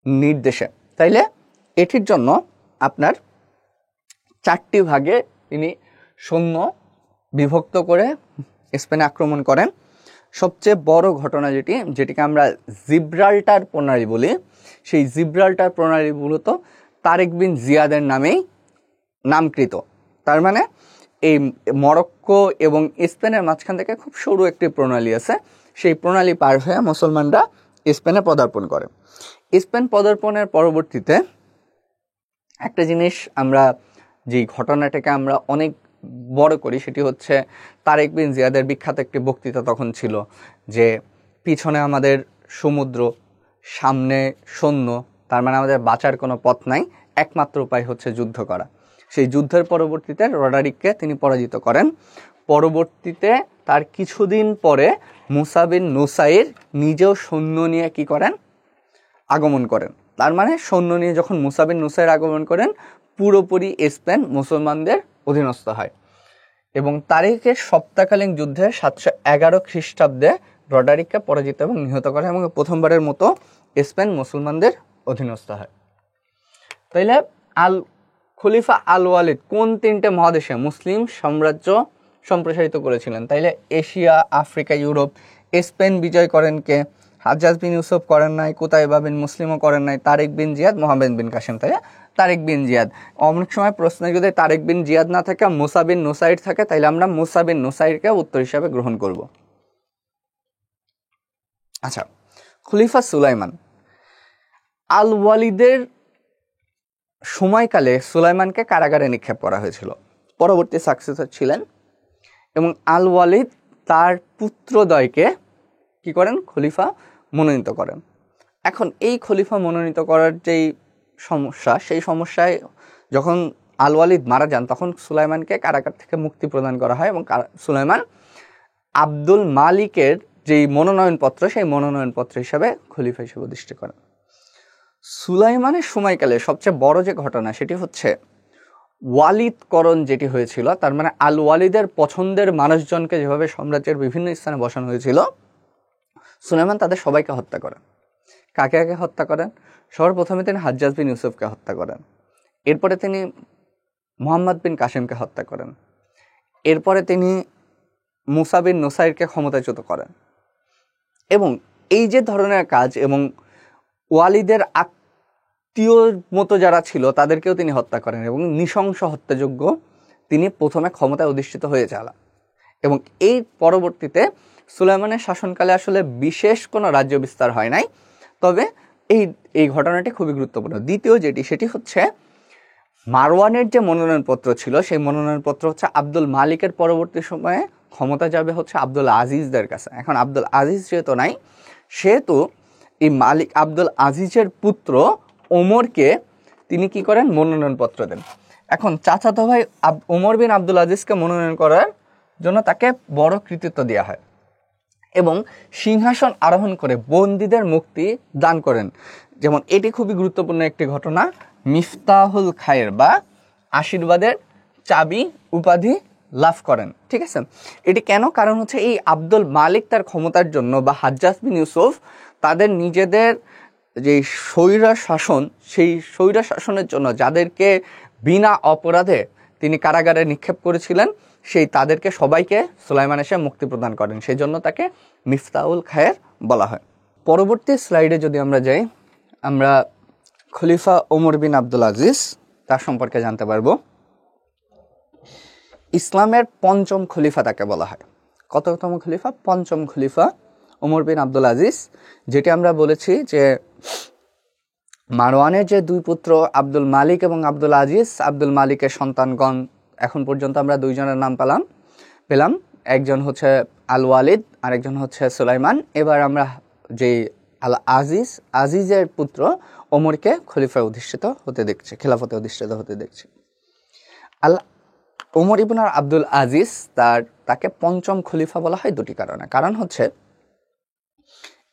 নির্দেশে। তাইলে এটির জন্য আপনার 4টি ভাগে তিনি সৈন্য বিভক্ত করে স্পেনে আক্রমণ করেন। সবচেয়ে বড় ঘটনা যেটিকে আমরা জিব্রাল্টার প্রণালী বলি, সেই জিব্রাল্টার প্রণালী মূলত তারেক বিন জিয়াদের নামেই নামকৃত। তার মানে এই মরক্কো এবং স্পেনের মাঝখান থেকে খুব সরু একটি প্রণালী আছে, সেই প্রণালী পার হয়ে মুসলমানরা স্পেনে পদার্পণ করে। স্পেন পদার্পণের পরবর্তীতে একটা জিনিস আমরা, যে ঘটনাটাকে আমরা অনেক বড় করি, সেটি হচ্ছে তারেক বিন জিয়াদের বিখ্যাত একটি বক্তৃতা তখন ছিল যে পিছনে আমাদের সমুদ্র, সামনে সৈন্য, তার মানে আমাদের বাঁচার কোনো পথ নাই, একমাত্র উপায় হচ্ছে যুদ্ধ করা। সেই যুদ্ধের পরবর্তীতে রডারিককে তিনি পরাজিত করেন। পরবর্তীতে তার কিছুদিন পরে মুসা বিন নুসাইর নিজেও সৈন্য নিয়ে কি করেন, আগমন করেন। তার মানে সৈন্য নিয়ে যখন মুসা বিন নুসাইর আগমন করেন, পুরোপুরি স্পেন মুসলমানদের অধীনস্থ হয়। এবং তারিখের সপ্তাহকালীন যুদ্ধে 711 খ্রিস্টাব্দে রডারিককে পরাজিত এবং নিহত করে এবং প্রথমবারের মতো স্পেন মুসলমানদের অধীনস্থ হয়। তাইলে খলিফা আল ওয়ালিদ কোন 3টে মহাদেশে মুসলিম সাম্রাজ্য সম্প্রসারিত করেছিলেন? তাইলে এশিয়া, আফ্রিকা, ইউরোপ। স্পেন বিজয় করেন কে? হাজ্জাজ বিন ইউসুফ করেন নাই, কুতাইবা বিন মুসলিমও করেন নাই, তারেক বিন জিয়াদ, মোহাম্মদ বিন কাসেম। তাই তারেক বিন জিয়াদ। অনেক সময় প্রশ্নে যদি তারেক বিন জিয়াদ না থাকে, মুসা বিন নুসাইর থাকে, তাইলে আমরা মুসা বিন নুসাইরকে উত্তর হিসাবে গ্রহণ করব। আচ্ছা, খলিফা সুলাইমান। আল ওয়ালিদের সময়কালে সুলাইমানকে কারাগারে নিক্ষেপ করা হয়েছিল। পরবর্তী সাকসেসর ছিলেন এবং আল ওয়ালিদ তার পুত্রদ্বয়কে কি করেন, খলিফা মনোনীত করেন। এখন এই খলিফা মনোনীত করার যেই সমস্যা, সেই সমস্যায় যখন আল ওয়ালিদ মারা যান, তখন সুলাইমানকে কারাগার থেকে মুক্তি প্রদান করা হয় এবং সুলাইমান আব্দুল মালিকের যেই মনোনয়নপত্র, সেই মনোনয়নপত্র হিসাবে খলিফা হিসেবে অধিষ্ঠিত করেন। সুলাইমানের সময়কালে সবচেয়ে বড় যে ঘটনা, সেটি হচ্ছে ওয়ালিদকরণ যেটি হয়েছিল। তার মানে আল ওয়ালিদের পছন্দের মানুষজনকে যেভাবে সাম্রাজ্যের বিভিন্ন স্থানে বসানো হয়েছিল, সুলাইমান তাদের সবাইকে হত্যা করেন। কাকে কাকে হত্যা করেন? সর্বপ্রথমে তিনি হাজ্জাজ বিন ইউসুফকে হত্যা করেন, এরপরে তিনি মোহাম্মদ বিন কাসেমকে হত্যা করেন, এরপরে তিনি মুসা বিন নুসাইরকে ক্ষমতাচ্যুত করেন। এবং এই যে ধরনের কাজ, এবং ওয়ালিদের আত্মীয়র মতো যারা ছিল তাদেরকেও তিনি হত্যা করেন এবং নৃশংস হত্যাযোগ্য তিনি প্রথমে ক্ষমতায় অধিষ্ঠিত হয়ে চালান। এবং এই পরবর্তীতে সুলাইমানের শাসনকালে আসলে বিশেষ কোনো রাজ্য বিস্তার হয় নাই, তবে এই ঘটনাটি খুবই গুরুত্বপূর্ণ। দ্বিতীয় সেটি হচ্ছে মারওয়ানের যে মনোনয়নপত্র ছিল, সেই মনোনয়নপত্র হচ্ছে আব্দুল মালিকের পরবর্তী সময়ে ক্ষমতা যাবে হচ্ছে আব্দুল আজিজদের কাছে। এখন আব্দুল আজিজ যেহেতু নাই, সেহেতু এই মালিক আব্দুল আজিজের পুত্র ওমরকে তিনি কি করেন, মনোনয়নপত্র দেন। এখন চাচাতো ভাই ওমর বিন আব্দুল আজিজকে মনোনয়ন করার জন্য তাকে বড় কৃতিত্ব দেওয়া হয় এবং সিংহাসন আরোহণ করে বন্দীদের মুক্তি দান করেন। যেমন এটি খুবই গুরুত্বপূর্ণ একটি ঘটনা, মিফতাহুল খায়ের বা আশীর্বাদের চাবি উপাধি লাভ করেন। ঠিক আছে, এটি কেন? কারণ হচ্ছে এই আব্দুল মালিক তার ক্ষমতার জন্য বা হাজ্জাজ বিন ইউসুফ তাদের নিজেদের যে স্বৈরা শাসন, সেই স্বৈরা শাসনের জন্য যাদেরকে বিনা অপরাধে তিনি কারাগারে নিক্ষেপ করেছিলেন, সেই তাদেরকে সবাইকে সুলাইমান এসে মুক্তি প্রদান করেন, সেই জন্য তাকে মিফতাহুল খায়ের বলা হয়। পরবর্তী স্লাইডে যদি আমরা যাই, আমরা খলিফা ওমর বিন আব্দুল আজিজ তার সম্পর্কে জানতে পারবো। ইসলামের পঞ্চম খলিফা তাকে বলা হয়। কততম খলিফা? পঞ্চম খলিফা ওমর বিন আব্দুল আজিজ। যেটি আমরা বলেছি যে মারওয়ানের যে দুই পুত্র আব্দুল মালিক এবং আব্দুল আজিজ, আব্দুল মালিকের সন্তানগণ এখন পর্যন্ত আমরা দুইজনের নাম পেলাম। একজন হচ্ছে আল ওয়ালিদ, আরেকজন হচ্ছে সুলাইমান। এবার আমরা যে আল আজিজের পুত্র ওমরকে খলিফায় অধিষ্ঠিত হতে দেখছি, খেলাফতে অধিষ্ঠিত হতে দেখছি। ওমর ইবনে আব্দুল আজিজ তাকে পঞ্চম খলিফা বলা হয় দুটি কারণে। কারণ হচ্ছে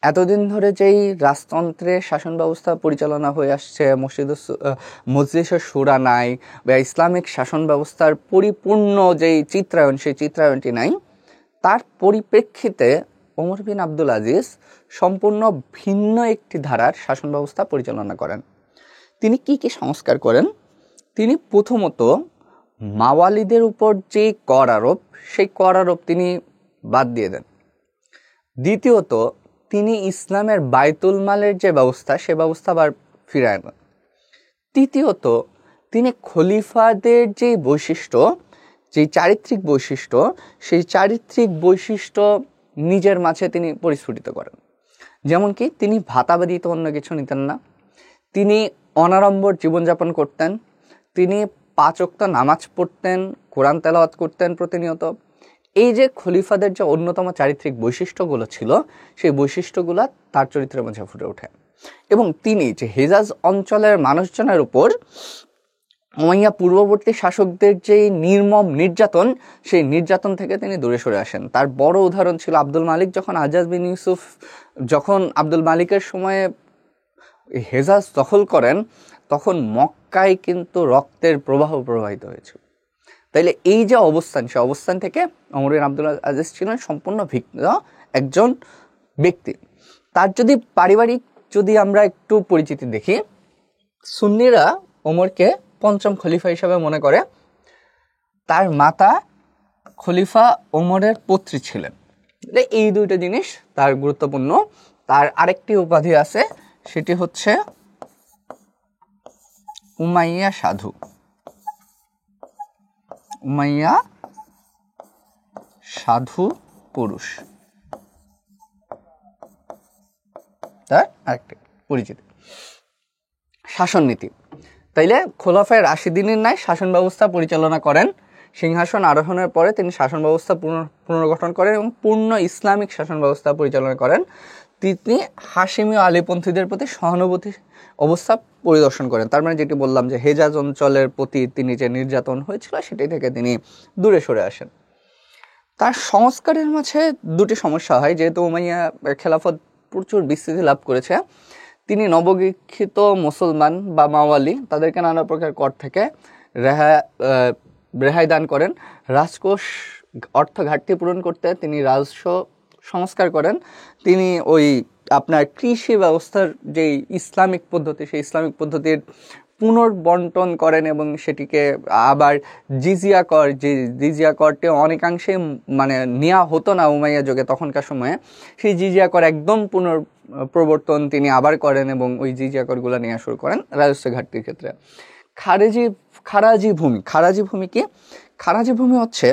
এতদিন ধরে যেই রাজতন্ত্রের শাসন ব্যবস্থা পরিচালনা হয়ে আসছে, মজলিসের শুরা নাই বা ইসলামিক শাসন ব্যবস্থার পরিপূর্ণ যেই চিত্রায়ন, সেই চিত্রায়নটি নাই। তার পরিপ্রেক্ষিতে ওমর বিন আব্দুল আজিজ সম্পূর্ণ ভিন্ন একটি ধারার শাসন ব্যবস্থা পরিচালনা করেন। তিনি কি কি সংস্কার করেন? তিনি প্রথমত মাওয়ালিদের উপর যে কর আরোপ, সেই কর আরোপ তিনি বাদ দিয়ে দেন। দ্বিতীয়ত, তিনি ইসলামের বাইতুল মালের যে ব্যবস্থা সে ব্যবস্থা আবার ফিরায় না। তৃতীয়ত, তিনি খলিফাদের যে বৈশিষ্ট্য, যে চারিত্রিক বৈশিষ্ট্য, সেই চারিত্রিক বৈশিষ্ট্য নিজের মাঝে তিনি পরিস্ফুটিত করেন। যেমন কি, তিনি ভাতা ব্যতীত অন্য কিছু নিতেন না, তিনি অনাড়ম্বর জীবনযাপন করতেন, তিনি 5 ওয়াক্ত নামাজ পড়তেন, কোরআন তেলাওয়াত করতেন প্রতিনিয়ত। এই যে খলিফাদের যে অন্যতম চারিত্রিক বৈশিষ্ট্যগুলো ছিল, সেই বৈশিষ্ট্যগুলো তার চরিত্রের মধ্যে ফুটে ওঠে। এবং তিনি যে হেজাজ অঞ্চলের মানুষজনের উপর উমাইয়া পূর্ববর্তী শাসকদের যে নির্মম নির্যাতন, সেই নির্যাতন থেকে তিনি দূরে সরে আসেন। তার বড় উদাহরণ ছিল আব্দুল মালিক। যখন হাজ্জাজ বিন ইউসুফ যখন আব্দুল মালিকের সময়ে হেজাজ দখল করেন, তখন মক্কায় কিন্তু রক্তের প্রবাহ প্রবাহিত হয়েছিল। তাইলে এই যে অবস্থান, সে অবস্থান থেকে ওমর বিন আব্দুল আজিজ ছিলেন সম্পূর্ণ ভিন্ন একজন ব্যক্তি। তার যদি পারিবারিক যদি আমরা একটু পরিচিতি দেখি, সুন্নিরা ওমরকে 5ম খলিফা হিসাবে মনে করে। তার মাতা খলিফা ওমরের পত্রী ছিলেন। এই দুইটা জিনিস তার গুরুত্বপূর্ণ। তার আরেকটি উপাধি আছে, সেটি হচ্ছে উমাইয়া সাধু। উমাইয়া সাধু পুরুষ, তার আরেকটি পরিচিতি। শাসন নীতি, তাইলে খোলাফায়ে রাশিদিনের ন্যায় শাসন ব্যবস্থা পরিচালনা করেন। সিংহাসন আরোহণের পরে তিনি শাসন ব্যবস্থা পুনর্গঠন করেন এবং পূর্ণ ইসলামিক শাসন ব্যবস্থা পরিচালনা করেন। তিনি হাশিমি ও আলীপন্থীদের প্রতি সহানুভূতি অবস্থা পরিদর্শন করেন। তার মানে যেটি বললাম যে হেজাজ অঞ্চলের প্রতি তিনি যে নির্যাতন হয়েছিল সেটাই থেকে তিনি দূরে সরে আসেন। তার সংস্কারের মাঝে দুটি সমস্যা হয়। যেহেতু উমাইয়া খেলাফত প্রচুর বিস্তৃতি লাভ করেছে, তিনি নবদীক্ষিত মুসলমান বা মাওয়ালি তাদেরকে নানা প্রকার কর থেকে রেহাই দান করেন। রাজকোষ অর্থ ঘাটতি পূরণ করতে তিনি রাজস্ব সংস্কার করেন। তিনি ওই আপনার কৃষি ব্যবস্থার যে ইসলামিক পদ্ধতি, সেই ইসলামিক পদ্ধতির পুনর্বন্টন করেন এবং সেটিকে আবার জিজিয়া কর, যে জিজিয়া করটি অনেকাংশে মানে নেওয়া হতো না উমাইয়া যুগে তখনকার সময়ে, সেই জিজিয়া কর একদম প্রবর্তন তিনি আবার করেন এবং ওই জিজিয়া করগুলো নেওয়া শুরু করেন রাজস্ব ঘাটতির ক্ষেত্রে। খারাজি ভূমি কি? খারাজি ভূমি হচ্ছে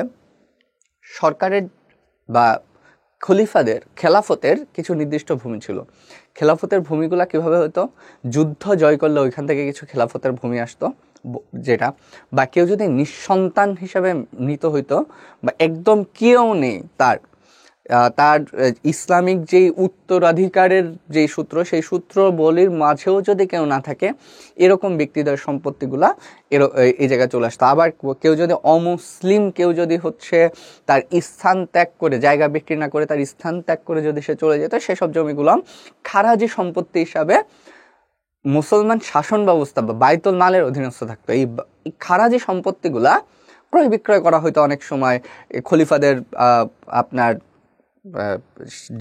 সরকারের বা খলিফাদের খেলাফতের কিছু নির্দিষ্ট ভূমি ছিল। খেলাফতের ভূমিগুলা কিভাবে হতো? যুদ্ধ জয় করলে ওইখান থেকে কিছু খেলাফতের ভূমি আসতো, যেটা বা কেউ যদি নিঃসন্তান হিসাবে মৃত হইতো বা একদম কেউ নেই তার ইসলামিক যেই উত্তরাধিকারের যে সূত্র, সেই সূত্র বলির মাঝেও যদি কেউ না থাকে, এরকম ব্যক্তিদের সম্পত্তিগুলা এই জায়গায় চলে আসতো। আবার কেউ যদি অমুসলিম, কেউ যদি হচ্ছে তার স্থান ত্যাগ করে, জায়গা বিক্রি না করে তার স্থান ত্যাগ করে যদি সে চলে যেত, সেসব জমিগুলো খারাজি সম্পত্তি হিসাবে মুসলমান শাসন ব্যবস্থা বা বাইতুল মালের অধীনস্থ থাকতো। এই খারাজি সম্পত্তিগুলা ক্রয় বিক্রয় করা হয়তো অনেক সময় খলিফাদের আপনার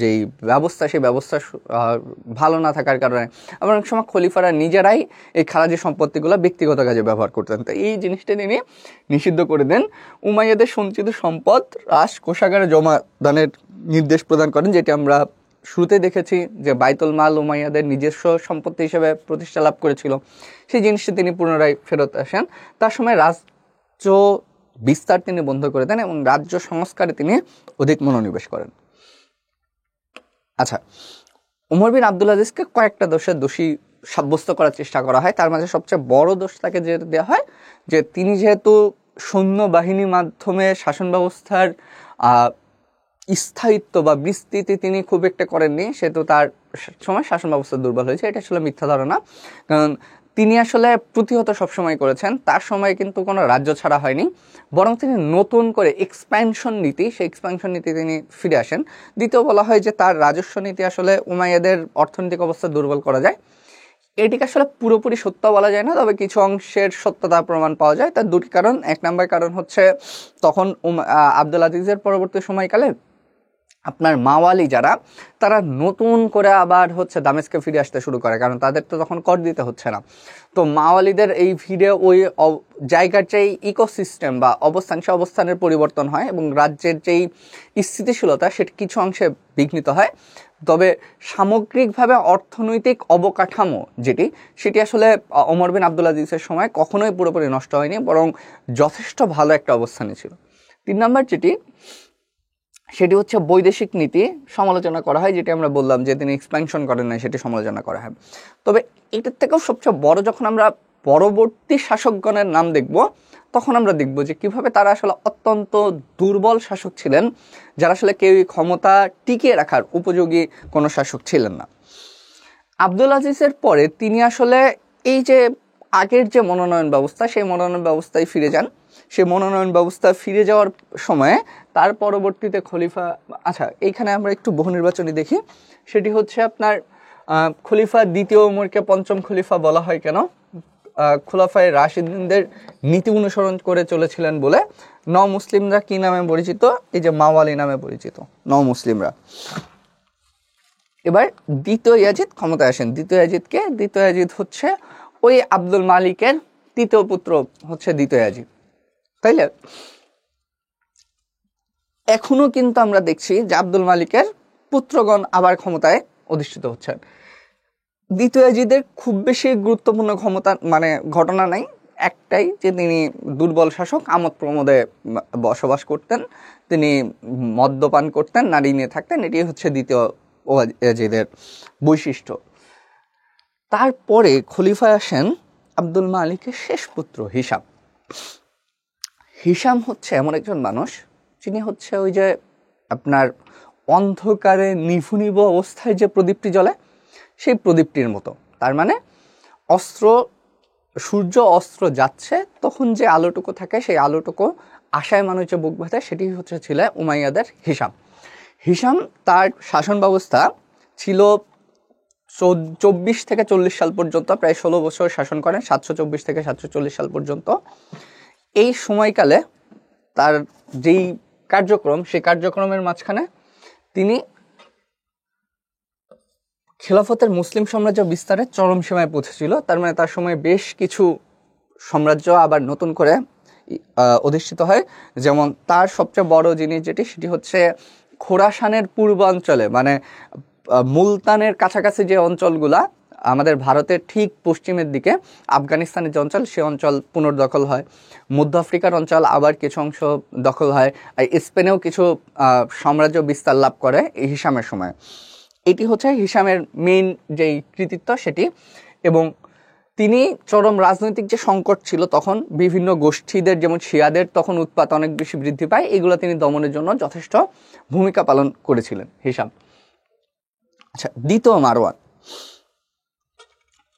যেই ব্যবস্থা, সেই ব্যবস্থা ভালো না থাকার কারণে আবার অনেক সময় খলিফারা নিজেরাই এই খারাজি সম্পত্তিগুলো ব্যক্তিগত কাজে ব্যবহার করতেন। তো এই জিনিসটা তিনি নিষিদ্ধ করে দেন। উমাইয়াদের সঞ্চিত সম্পদ রাজ কোষাগারে জমা দানের নির্দেশ প্রদান করেন, যেটি আমরা শুরুতে দেখেছি যে বাইতুল মাল উমাইয়াদের নিজস্ব সম্পত্তি হিসেবে প্রতিষ্ঠা লাভ করেছিল। সেই জিনিসটা তিনি পুনরায় ফেরত আসেন। তার সময় রাজ্য বিস্তার তিনি বন্ধ করে দেন এবং রাজ্য সংস্কারে তিনি অধিক মনোনিবেশ করেন। আচ্ছা, ওমর বিন আব্দুল আজিজকে কয়েকটা দোষের দোষী সাব্যস্ত করার চেষ্টা করা হয়। তার মাঝে সবচেয়ে বড় দোষ তাকে যেহেতু দেওয়া হয় যে তিনি যেহেতু সৈন্যবাহিনীর মাধ্যমে শাসন ব্যবস্থার স্থায়িত্ব বা বিস্তৃতি তিনি খুব একটা করেননি, সেহেতু তার সময় শাসন ব্যবস্থা দুর্বল হয়েছে। এটা আসলে মিথ্যা ধারণা, কারণ তিনি আসলে প্রতিহত সবসময় করেছেন। তার সময় কিন্তু কোনো রাজ্য ছাড়া হয়নি, বরং তিনি নতুন করে এক্সপ্যানশন নীতি, সেই এক্সপ্যানশন নীতি তিনি ফিরে আসেন। দ্বিতীয় বলা হয় যে তার রাজস্ব নীতি আসলে উমাইয়াদের অর্থনৈতিক অবস্থা দুর্বল করা যায়। এটিকে আসলে পুরোপুরি সত্য বলা যায় না, তবে কিছু অংশের সত্যতা প্রমাণ পাওয়া যায়। তার দুটি কারণ। এক নম্বর কারণ হচ্ছে তখন আব্দুল আজিজের পরবর্তী সময়কালে আপনার মাওয়ালি যারা, তারা নতুন করে আবার হচ্ছে দামেস্কে ফিরে আসতে শুরু করে, কারণ তাদের তো তখন কর দিতে হচ্ছে না। তো মাওয়ালিদের এই ফিরে ওই জায়গার যেই ইকোসিস্টেম বা অবস্থান, সে অবস্থানের পরিবর্তন হয় এবং রাজ্যের যেই স্থিতিশীলতা সেটা কিছু অংশে বিঘ্নিত হয়। তবে সামগ্রিকভাবে অর্থনৈতিক অবকাঠামো সেটি আসলে ওমর বিন আব্দুল আজিজের সময় কখনোই পুরোপুরি নষ্ট হয়নি, বরং যথেষ্ট ভালো একটা অবস্থানে ছিল। 3 নম্বর সেটি হচ্ছে বৈদেশিক নীতি সমালোচনা করা হয়, যেটি আমরা বললাম যে তিনি এক্সপ্যানশন করেন না, সেটি সমালোচনা করা হয়। তবে এটার থেকেও সবচেয়ে বড়, যখন আমরা পরবর্তী শাসকগণের নাম দেখব, তখন আমরা দেখব যে কিভাবে তারা আসলে অত্যন্ত দুর্বল শাসক ছিলেন, যারা আসলে কেউই ক্ষমতা টিকিয়ে রাখার উপযোগী কোনো শাসক ছিলেন না। আব্দুল আজিজের পরে তিনি আসলে এই যে আগের যে মনোনয়ন ব্যবস্থা, সেই মনোনয়ন ব্যবস্থায় ফিরে যান। সেই মনোনয়ন ব্যবস্থা ফিরে যাওয়ার সময়ে তার পরবর্তীতে খলিফা, আচ্ছা এইখানে আমরা একটু বহু নির্বাচনী দেখি। সেটি হচ্ছে আপনার খলিফা দ্বিতীয় ওমরকে পঞ্চম খলিফা বলা হয় কেন? খোলাফায়ে রাশিদিনদের নীতি অনুসরণ করে চলেছিলেন বলে মুসলিমরা কি নামে পরিচিত? এই যে মাওয়ালি নামে পরিচিত মুসলিমরা। এবার দ্বিতীয় ইয়াজিদ ক্ষমতায় আসেন। দ্বিতীয় ইয়াজিদ হচ্ছে ওই আব্দুল মালিকের তৃতীয় পুত্র হচ্ছে দ্বিতীয় ইয়াজিদ, তাইলে এখনো কিন্তু আমরা দেখছি যে আব্দুল মালিকের পুত্রগণ আবার ক্ষমতায় অধিষ্ঠিত হচ্ছেন। দ্বিতীয় ইয়াজিদের খুব বেশি গুরুত্বপূর্ণ ঘটনা নাই, একটাই যে তিনি দুর্বল শাসক, আমোদ প্রমোদে বসবাস করতেন, তিনি মদ্যপান করতেন, নারী নিয়ে থাকতেন। এটি হচ্ছে দ্বিতীয় ইয়াজিদের বৈশিষ্ট্য। তারপরে খলিফায় আসেন আব্দুল মালিকের শেষ পুত্র হিশাম হচ্ছে এমন একজন মানুষ যিনি হচ্ছে ওই যে আপনার অন্ধকারে নিভু অবস্থায় যে প্রদীপটি জ্বলে, সেই প্রদীপটির মতো। তার মানে সূর্য অস্ত্র যাচ্ছে, তখন যে আলোটুকু থাকে, সেই আলোটুকু আশায় মানুষ যে বুক বাঁধে, সেটি ছিল উমাইয়াদের হিশাম। তার শাসন ব্যবস্থা ছিল 24 থেকে 40 সাল পর্যন্ত, প্রায় 16 বছর শাসন করেন, 724 থেকে 740 সাল পর্যন্ত। এই সময়কালে তার যেই কার্যক্রম, সেই কার্যক্রমের মাঝখানে তিনি খেলাফতের মুসলিম সাম্রাজ্য বিস্তারের চরম সীমায় পৌঁছেছিল। তার মানে তার সময় বেশ কিছু সাম্রাজ্য আবার নতুন করে অধিষ্ঠিত হয়। যেমন তার সবচেয়ে বড় জিনিস সেটি হচ্ছে খোরাসানের পূর্বাঞ্চলে, মানে মুলতানের কাছাকাছি যে অঞ্চলগুলা, আমাদের ভারতের ঠিক পশ্চিমের দিকে আফগানিস্তানের যে অঞ্চল, সে অঞ্চল পুনর্দখল হয়। মধ্য আফ্রিকার অঞ্চল আবার কিছু অংশ দখল হয়। আর স্পেনেও কিছু সাম্রাজ্য বিস্তার লাভ করে এই হিশামের সময়। এটি হচ্ছে হিশামের মেইন যেই কৃতিত্ব সেটি। এবং তিনি চরম রাজনৈতিক যে সংকট ছিল তখন, বিভিন্ন গোষ্ঠীদের যেমন শিয়াদের তখন উৎপাত অনেক বেশি বৃদ্ধি পায়, এগুলো তিনি দমনের জন্য যথেষ্ট ভূমিকা পালন করেছিলেন হিশাম। আচ্ছা, দ্বিতীয় মারওয়ান,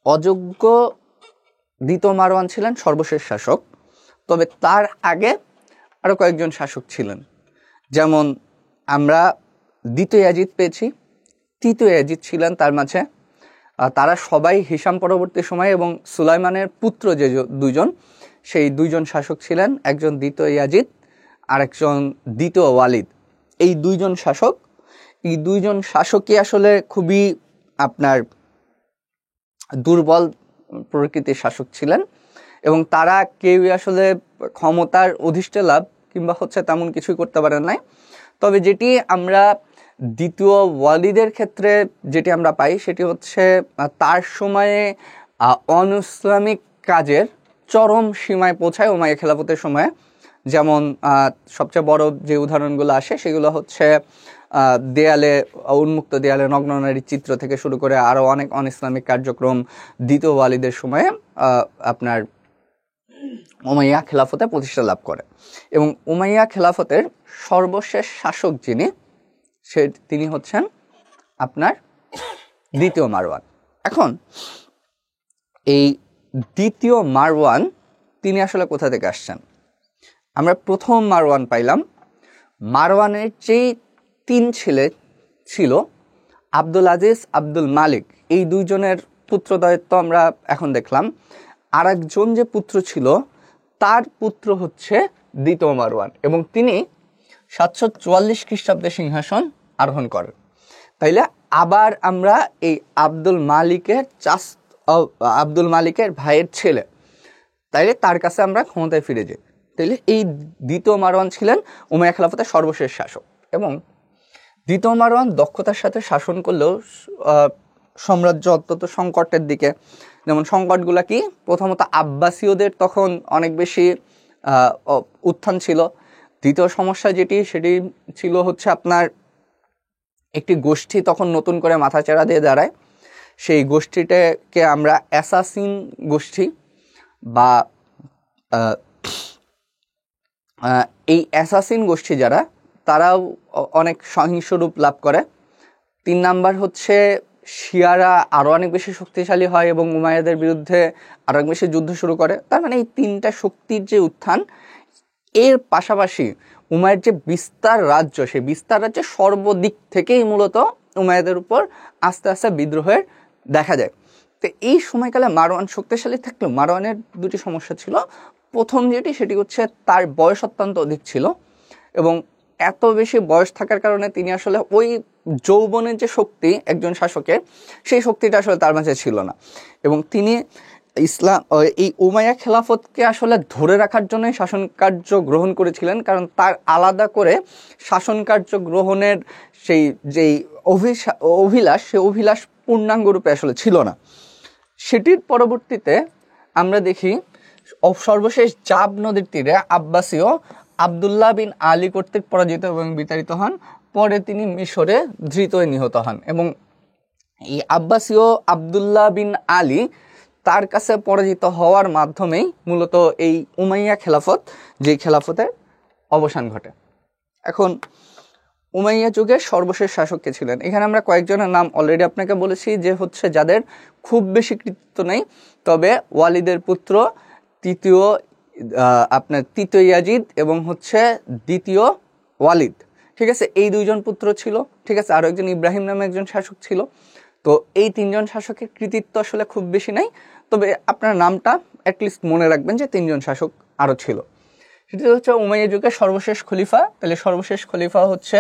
অযোগ্য দ্বিতীয় মারওয়ান ছিলেন সর্বশেষ শাসক। তবে তার আগে আরো কয়েকজন শাসক ছিলেন। যেমন আমরা দ্বিতীয় ইয়াজিদ পেয়েছি, তৃতীয় ইয়াজিদ ছিলেন তার মাঝে। তারা সবাই হিশাম পরবর্তী সময় এবং সুলাইমানের পুত্র যে দুইজন, সেই দুইজন শাসক ছিলেন, একজন দ্বিতীয় ইয়াজিদ আর একজন দ্বিতীয় ওয়ালিদ। এই দুইজন শাসকই আসলে খুবই আপনার দুর্বল প্রকৃতির শাসক ছিলেন এবং তারা কেউই আসলে ক্ষমতার অধিষ্ঠে লাভ কিংবা হচ্ছে তেমন কিছুই করতে পারেন নাই। তবে যেটি আমরা দ্বিতীয় ওয়ালিদের ক্ষেত্রে যেটি আমরা পাই, সেটি হচ্ছে তার সময়ে অনইসলামিক কাজের চরম সীমায় পৌঁছায় উমাইয়া খেলাফতের সময়ে। যেমন সবচেয়ে বড় যে উদাহরণগুলো আসে সেগুলো হচ্ছে দেয়ালে, উন্মুক্ত দেয়ালে নগ্ন নারীর চিত্র থেকে শুরু করে আরো অনেক অনইসলামিক কার্যক্রম দ্বিতীয় ওয়ালিদের সময়ে আপনার উমাইয়া খেলাফতে প্রতিষ্ঠা লাভ করে। এবং উমাইয়া খেলাফতের সর্বশেষ শাসক তিনি হচ্ছেন আপনার দ্বিতীয় মারওয়ান। এখন এই দ্বিতীয় মারওয়ান তিনি আসলে কোথা থেকে আসছেন? আমরা প্রথম মারওয়ান পাইলাম। মারওয়ানের যেই 3 ছেলে ছিল, আব্দুল আজিজ, আব্দুল মালিক, এই দুইজনের পুত্রদ্বয়ত্ব আমরা এখন দেখলাম। আর একজন যে পুত্র ছিল, তার পুত্র হচ্ছে দ্বিতীয় মারওয়ান এবং তিনি 744 খ্রিস্টাব্দে সিংহাসন আরোহণ করেন। তাইলে আবার আমরা এই আব্দুল মালিকের ভাইয়ের ছেলে, তাইলে তার কাছে আমরা ক্ষমতায় ফিরে যাই। তাইলে এই দ্বিতীয় মারওয়ান ছিলেন উমাইয়া খেলাফতের সর্বশেষ শাসক, এবং দ্বিতীয় মারওয়ান দক্ষতার সাথে শাসন করলেও সাম্রাজ্য অত্যন্ত সংকটের দিকে। যেমন সংকটগুলা কি, প্রথমত আব্বাসীয়দের তখন অনেক বেশি উত্থান ছিল। দ্বিতীয় সমস্যা সেটি ছিল হচ্ছে আপনার একটি গোষ্ঠী তখন নতুন করে মাথাচাড়া দিয়ে দাঁড়ায়। সেই গোষ্ঠীটাকে আমরা অ্যাসাসিন গোষ্ঠী বা এই অ্যাসাসিন গোষ্ঠী যারা, তারাও অনেক সহিংস রূপ লাভ করে। 3 নাম্বার হচ্ছে শিয়ারা আরও অনেক বেশি শক্তিশালী হয় এবং উমাইয়াদের বিরুদ্ধে আরও অনেক বেশি যুদ্ধ শুরু করে। তার মানে এই 3টা শক্তির যে উত্থান, এর পাশাপাশি উমাইয়ার যে বিস্তার রাজ্য, সেই বিস্তার রাজ্যের সর্বদিক থেকেই মূলত উমাইয়াদের উপর আস্তে আস্তে বিদ্রোহের দেখা যায়। তো এই সময়কালে মারওয়ান শক্তিশালী থাকলেও মারওয়ানের 2টি সমস্যা ছিল। প্রথম সেটি হচ্ছে তার বয়স অত্যন্ত অধিক ছিল, এবং এত বেশি বয়স থাকার কারণে তিনি আসলে ওই যৌবনের যে শক্তি একজন শাসকের, সেই শক্তিটা আসলে তার মাঝে ছিল না। এবং তিনি এই উমাইয়া খেলাফতকে আসলে ধরে রাখার জন্যই শাসন কার্য গ্রহণ করেছিলেন, কারণ তার আলাদা করে শাসন কার্য গ্রহণের সেই যেই অভিলাষ, সেই অভিলাষ পূর্ণাঙ্গ রূপে আসলে ছিল না। সেটির পরবর্তীতে আমরা দেখি সর্বশেষ জাব নদীর তীরে আব্বাসীয় আবদুল্লাহ বিন আলী কর্তৃক পরাজিত এবং বিতাড়িত হন। পরে তিনি মিশরে ধৃত নিহত হন, এবং এই আব্বাসীয় আবদুল্লাহ বিন আলী তার কাছে পরাজিত হওয়ার মাধ্যমেই মূলত এই উমাইয়া খেলাফত, যে খেলাফতের অবসান ঘটে। এখন উমাইয়া যুগের সর্বশেষ শাসক কে ছিলেন? এখানে আমরা কয়েকজনের নাম অলরেডি আপনাকে বলেছি, যে হচ্ছে যাদের খুব বেশি কৃতিত্ব নেই, তবে ওয়ালিদের পুত্র তৃতীয় ইয়াজিদ এবং হচ্ছে দ্বিতীয় ওয়ালিদ, ঠিক আছে, এই 2 জন পুত্র ছিল, ঠিক আছে। আরো একজন ইব্রাহিম নামে একজন শাসক ছিল। তো এই 3 জন শাসকের কৃতিত্ব আসলে খুব বেশি নাই, তবে আপনার নামটা অ্যাটলিস্ট মনে রাখবেন যে 3 জন শাসক আরো ছিল। সেটি হচ্ছে উমাইয়া যুগের সর্বশেষ খলিফা। তাহলে সর্বশেষ খলিফা হচ্ছে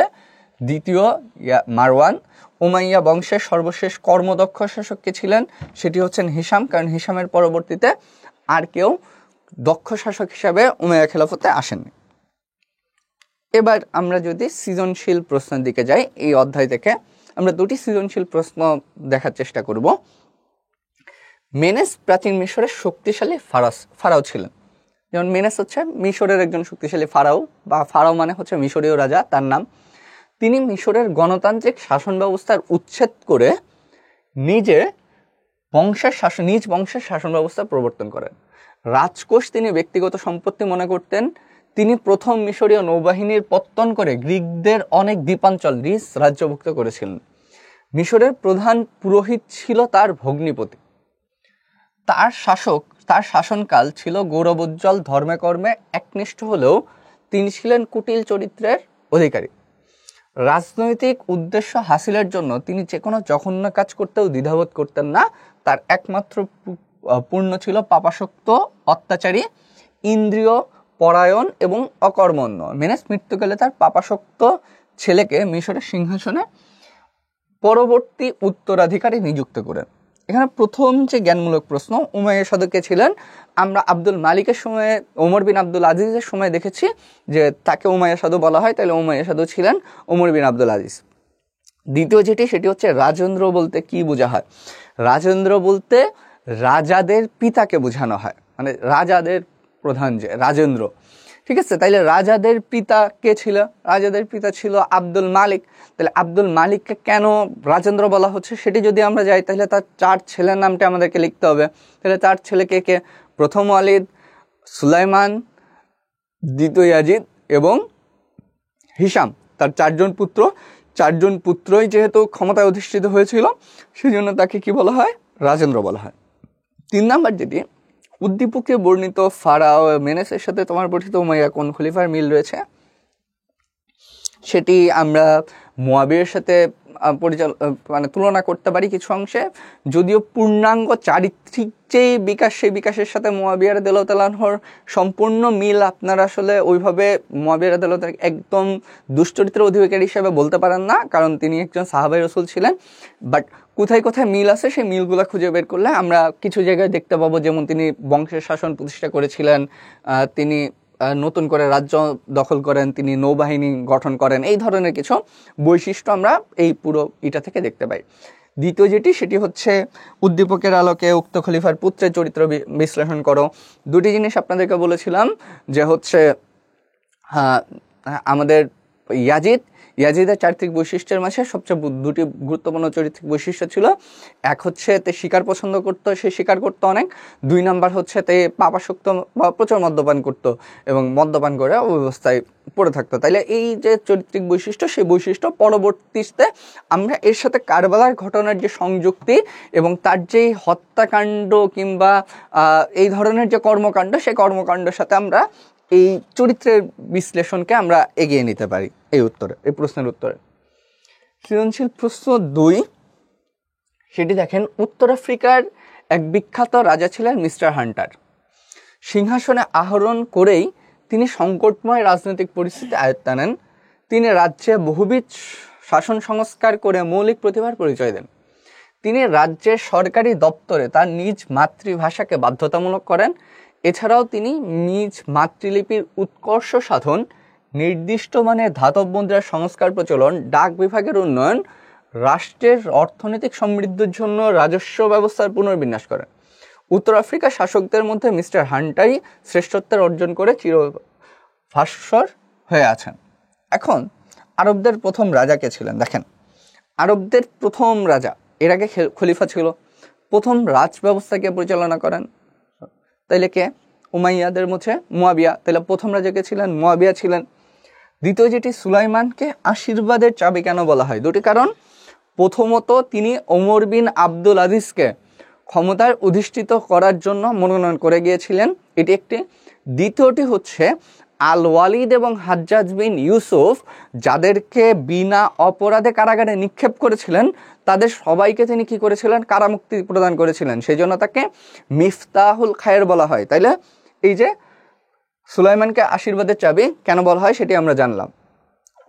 দ্বিতীয় মারওয়ান। উমাইয়া বংশের সর্বশেষ কর্মদক্ষ শাসক কে ছিলেন? সেটি হচ্ছেন হিশাম, কারণ হিশামের পরবর্তীতে আর কেউ দক্ষ শাসক হিসাবে উমাইয়া খেলাফতে আসেননি। এবার আমরা যদি সৃজনশীল প্রশ্নের দিকে যাই, এই অধ্যায় থেকে আমরা 2টি সৃজনশীল প্রশ্ন দেখার চেষ্টা করব। মেনেস প্রাচীন মিশরের শক্তিশালী ফারাও ছিলেন। যেমন মেনেস হচ্ছে মিশরের একজন শক্তিশালী ফারাও, বা ফারাও মানে হচ্ছে মিশরীয় রাজা, তার নাম। তিনি মিশরের গণতান্ত্রিক শাসন ব্যবস্থার উচ্ছেদ করে নিজ বংশের শাসন ব্যবস্থা প্রবর্তন করেন। রাজকোষ তিনি ব্যক্তিগত সম্পত্তি মনে করতেন। তিনি প্রথম মিশরীয় নৌবাহিনীর পত্তন করে গ্রিকদের অনেক দ্বীপাঞ্চল নিজ রাজ্যভুক্ত করেছিলেন। মিশরের প্রধান পুরোহিত ছিল তার ভগ্নিপতি। তার শাসনকাল ছিল গৌরবোজ্জ্বল, ধর্মে কর্মে একনিষ্ঠ হলেও তিনি ছিলেন কুটিল চরিত্রের অধিকারী। রাজনৈতিক উদ্দেশ্য হাসিলের জন্য তিনি যে কোনো জঘন্য কাজ করতেও দ্বিধাবোধ করতেন না। তার একমাত্র পূর্ণ ছিল পাপাসক্ত, অত্যাচারী, ইন্দ্রিয় পরায়ণ এবং অকর্মণ্য। মেনেস মৃত্যুকালে তার পাপাসক্ত ছেলেকে মিশরের সিংহাসনে পরবর্তী উত্তরাধিকারী নিযুক্ত করেন। এখানে প্রথম যে জ্ঞানমূলক প্রশ্ন, উমাইয়া শাসক কে ছিলেন? আমরা আব্দুল মালিকের সময়ে, ওমর বিন আব্দুল আজিজের সময় দেখেছি যে তাকে উমাইয়া সাধু বলা হয়, তাহলে উমাইয়া সাধু ছিলেন ওমর বিন আব্দুল আজিজ। দ্বিতীয় সেটি হচ্ছে রাজেন্দ্র বলতে কি বোঝা হয়? রাজেন্দ্র বলতে রাজাদের পিতাকে বোঝানো হয়, মানে রাজাদের প্রধান যে রাজেন্দ্র, ঠিক আছে। তাইলে রাজাদের পিতা কে ছিল? রাজাদের পিতা ছিল আব্দুল মালিক। তাহলে আব্দুল মালিককে কেন রাজেন্দ্র বলা হচ্ছে সেটি যদি আমরা যাই, তাহলে তার 4 ছেলের নামটা আমাদেরকে লিখতে হবে। তাহলে 4 ছেলে কে? প্রথম ওয়ালিদ, সুলাইমান, দ্বিতীয় ইয়াজিদ এবং হিশাম। তার 4 জন পুত্র। 4 জন পুত্রই যেহেতু ক্ষমতায় অধিষ্ঠিত হয়েছিল, সেই জন্য তাকে কি বলা হয়? রাজেন্দ্র বলা হয়। 3 নাম্বার যেটি, উদ্দীপকে বর্ণিত ফারাও মেনেসের সাথে তোমার পঠিত উমাইয়া কোন খলিফার মিল রয়েছে? সেটি আমরা মুয়াবিয়ার সাথে মানে তুলনা করতে পারি কিছু অংশে, যদিও পূর্ণাঙ্গ চারিত্রিক যেই বিকাশ, সেই বিকাশের সাথে মুয়াবিয়া রাদিয়াল্লাহু তাআলা আনহুর সম্পূর্ণ মিল আপনারা আসলে ওইভাবে মুয়াবিয়া রাদিয়াল্লাহু তাআলা একদম দুশ্চরিত্রের অধিকারী হিসেবে বলতে পারেন না, কারণ তিনি একজন সাহাবায়ে রাসূল ছিলেন। বাট কোথায় কোথায় মিল আছে সেই মিলগুলো খুঁজে বের করলে আমরা কিছু জায়গায় দেখতে পাবো, যেমন তিনি বংশের শাসন প্রতিষ্ঠা করেছিলেন, তিনি নতুন করে রাজ্য দখল করেন, তিনি নৌবাহিনী গঠন করেন, এই ধরনের কিছু বৈশিষ্ট্য আমরা এই পুরো এটা থেকে দেখতে পাই। দ্বিতীয় যেটি, সেটি হচ্ছে উদ্দীপকের আলোকে উক্ত খলিফার পুত্রের চরিত্র বিশ্লেষণ করো। দুটি জিনিস আপনাদেরকে বলেছিলাম যে হচ্ছে আমাদের ইয়াজিদের চারিত্রিক বৈশিষ্ট্যের মাঝে সবচেয়ে দুটি গুরুত্বপূর্ণ চারিত্রিক বৈশিষ্ট্য ছিল। এক হচ্ছে তে শিকার পছন্দ করতো, সে শিকার করতো অনেক। দুই নাম্বার হচ্ছে তে পাপাসক্ত বা প্রচুর মদ্যপান করতো এবং মদ্যপান করে অবস্থায় পড়ে থাকতো। তাইলে এই যে চারিত্রিক বৈশিষ্ট্য, সেই বৈশিষ্ট্য পরবর্তীতে আমরা এর সাথে কারবালার ঘটনার যে সংযুক্তি এবং তার যে হত্যাকাণ্ড কিংবা এই ধরনের যে কর্মকাণ্ড, সেই কর্মকাণ্ডের সাথে আমরা এই চরিত্রের বিশ্লেষণকে আমরা এগিয়ে নিতে পারি এই প্রশ্নের উত্তরে। সৃজনশীল প্রশ্ন 2, সেটি দেখেন, উত্তর আফ্রিকার এক বিখ্যাত রাজা ছিলেন মিস্টার হান্টার। সিংহাসনে আরোহণ করেই তিনি সংকটময় রাজনৈতিক পরিস্থিতি আয়ত্তে নেন। তিনি রাজ্যে বহুবিধ শাসন সংস্কার করে মৌলিক প্রতিভার পরিচয় দেন। তিনি রাজ্যের সরকারি দপ্তরে তার নিজ মাতৃভাষাকে বাধ্যতামূলক করেন। এছাড়াও তিনি নিজ মাতৃলিপির উৎকর্ষ সাধন, নির্দিষ্ট মানের ধাতব মুদ্রার সংস্কার প্রচলন, ডাক বিভাগের উন্নয়ন, রাষ্ট্রের অর্থনৈতিক সমৃদ্ধির জন্য রাজস্ব ব্যবস্থার পুনর্বিন্যাস করেন। উত্তর আফ্রিকার শাসকদের মধ্যে মিস্টার হান্টারই শ্রেষ্ঠত্বের অর্জন করে চিরভাস্বর হয়ে আছেন। এখন আরবদের প্রথম রাজা কে ছিলেন দেখেন। আরবদের প্রথম রাজা, এর আগে খলিফা ছিল, প্রথম রাজ ব্যবস্থাকে পরিচালনা করেন তাইলে কে? উমাইয়াদের মধ্যে মুয়াবিয়া। তাহলে প্রথম রাজা কে ছিলেন? মুয়াবিয়া ছিলেন। দ্বিতীয় যেটি, সুলাইমানকে আশীর্বাদের চাবি কেন বলা হয়? দুটি কারণ। প্রথমত, তিনি ওমর বিন আব্দুল আজিজকে ক্ষমতার অধিষ্ঠিত করার জন্য মনোনয়ন করে গিয়েছিলেন, এটি একটি। দ্বিতীয়টি হচ্ছে আল ওয়ালিদ এবং হাজ্জাজ বিন ইউসুফ যাদেরকে বিনা অপরাধে কারাগারে নিক্ষেপ করেছিলেন, তাদের সবাইকে তিনি কি করেছিলেন? কারামুক্তি প্রদান করেছিলেন। সেই জন্য তাকে মিফতাহুল খায়ের বলা হয়। তাইলে এই যে সুলাইমানকে আশীর্বাদের চাবি কেন বলা হয় সেটি আমরা জানলাম।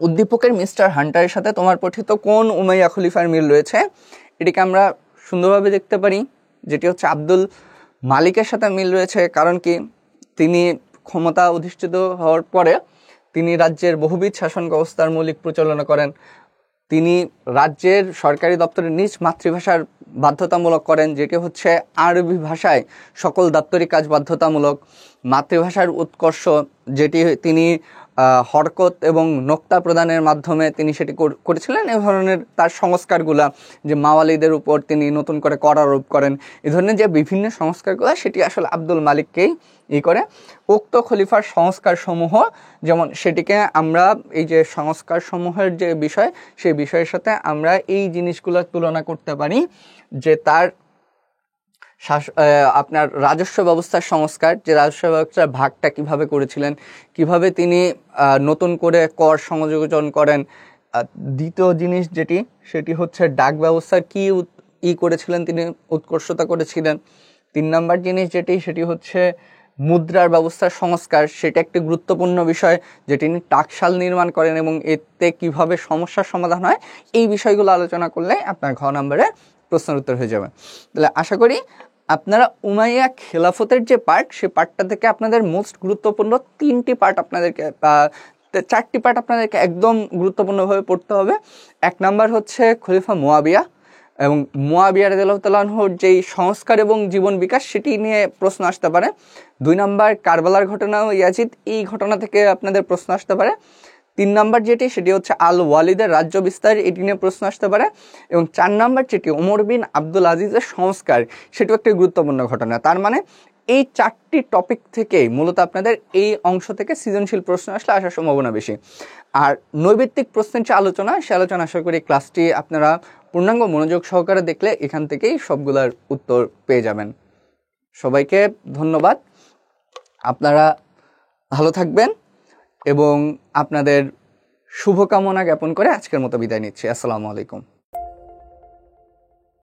উদ্দীপকের মিস্টার হান্টারের সাথে তোমার পঠিত কোন উমাইয়া খলিফার মিল রয়েছে? এটিকে আমরা সুন্দরভাবে দেখতে পারি, যেটি হচ্ছে আব্দুল মালিকের সাথে মিল রয়েছে। কারণ কি? তিনি ক্ষমতা অধিষ্ঠিত হওয়ার পরে তিনি রাজ্যের বহুবিধ শাসন ব্যবস্থার মৌলিক প্রচলন করেন। তিনি রাজ্যের সরকারি দপ্তরে নিজ মাতৃভাষার বাধ্যতামূলক করেন, যেটি হচ্ছে আরবি ভাষায় সকল দাপ্তরিক কাজ বাধ্যতামূলক। মাতৃভাষার উৎকর্ষ, যেটি তিনি হরকত এবং নোক্তা প্রদানের মাধ্যমে তিনি সেটি করেছিলেন। এ ধরনের তার সংস্কারগুলা, যে মাওয়ালিদের উপর তিনি নতুন করে কর আরোপ করেন, এ ধরনের যে বিভিন্ন সংস্কারগুলো, সেটি আসলে আব্দুল মালিককেই করে। উক্ত খলিফার সংস্কার সমূহ, যেমন সেটিকে আমরা এই যে সংস্কার সমূহের যে বিষয়, সেই বিষয়ের সাথে আমরা এই জিনিসগুলোর তুলনা করতে পারি যে তার আপনার রাজস্ব ব্যবস্থার সংস্কার, যে রাজস্ব ব্যবস্থার ভাগটা কিভাবে করেছিলেন, কিভাবে তিনি নতুন করে কর সংযোজন করেন। দ্বিতীয় জিনিস যেটি, সেটি হচ্ছে ডাক ব্যবস্থার কি করেছিলেন, তিনি উৎকর্ষতা করেছিলেন। 3 নম্বর জিনিস যেটি, সেটি হচ্ছে মুদ্রার ব্যবস্থার সংস্কার, সেটা একটি গুরুত্বপূর্ণ বিষয়, যে তিনি টাকশাল নির্মাণ করেন এবং এতে কিভাবে সমস্যার সমাধান হয়। এই বিষয়গুলো আলোচনা করলে আপনার ঘ নম্বরে প্রশ্নের উত্তর হয়ে যাবে। তাহলে আশা করি আপনারা উমাইয়া খেলাফতের যে পার্ট, সেই পার্টটা থেকে আপনাদের মোস্ট গুরুত্বপূর্ণ 3টি পার্ট আপনাদেরকে 4টি পার্ট আপনাদেরকে একদম গুরুত্বপূর্ণভাবে পড়তে হবে। 1 নাম্বার হচ্ছে খলিফা মুয়াবিয়া এবং মুয়াবিয়া রাদিয়াল্লাহু তাআলা আনহুর যেই সংস্কার এবং জীবন বিকাশ, সেটি নিয়ে প্রশ্ন আসতে পারে। 2 নাম্বার কারবালার ঘটনা ও ইয়াজিদ, এই ঘটনা থেকে আপনাদের প্রশ্ন আসতে পারে। 3 নাম্বার যেটি, সেটি হচ্ছে আল ওয়ালিদের রাজ্য বিস্তার, এটি নিয়ে প্রশ্ন আসতে পারে। এবং 4 নাম্বার যেটি ওমর বিন আব্দুল আজিজের সংস্কার, সেটিও একটি গুরুত্বপূর্ণ ঘটনা। তার মানে এই 4টি টপিক থেকেই মূলত আপনাদের এই অংশ থেকে সৃজনশীল প্রশ্ন আসলে আসার সম্ভাবনা বেশি। আর নৈবিত্তিক প্রশ্নের যে আলোচনা, সে আলোচনা আশা করি ক্লাসটি আপনারা পূর্ণাঙ্গ মনোযোগ সহকারে দেখলে এখান থেকেই সবগুলোর উত্তর পেয়ে যাবেন। সবাইকে ধন্যবাদ। আপনারা ভালো থাকবেন এবং আপনাদের শুভকামনা জ্ঞাপন করে আজকের মতো বিদায় নিচ্ছি। আসসালামু আলাইকুম।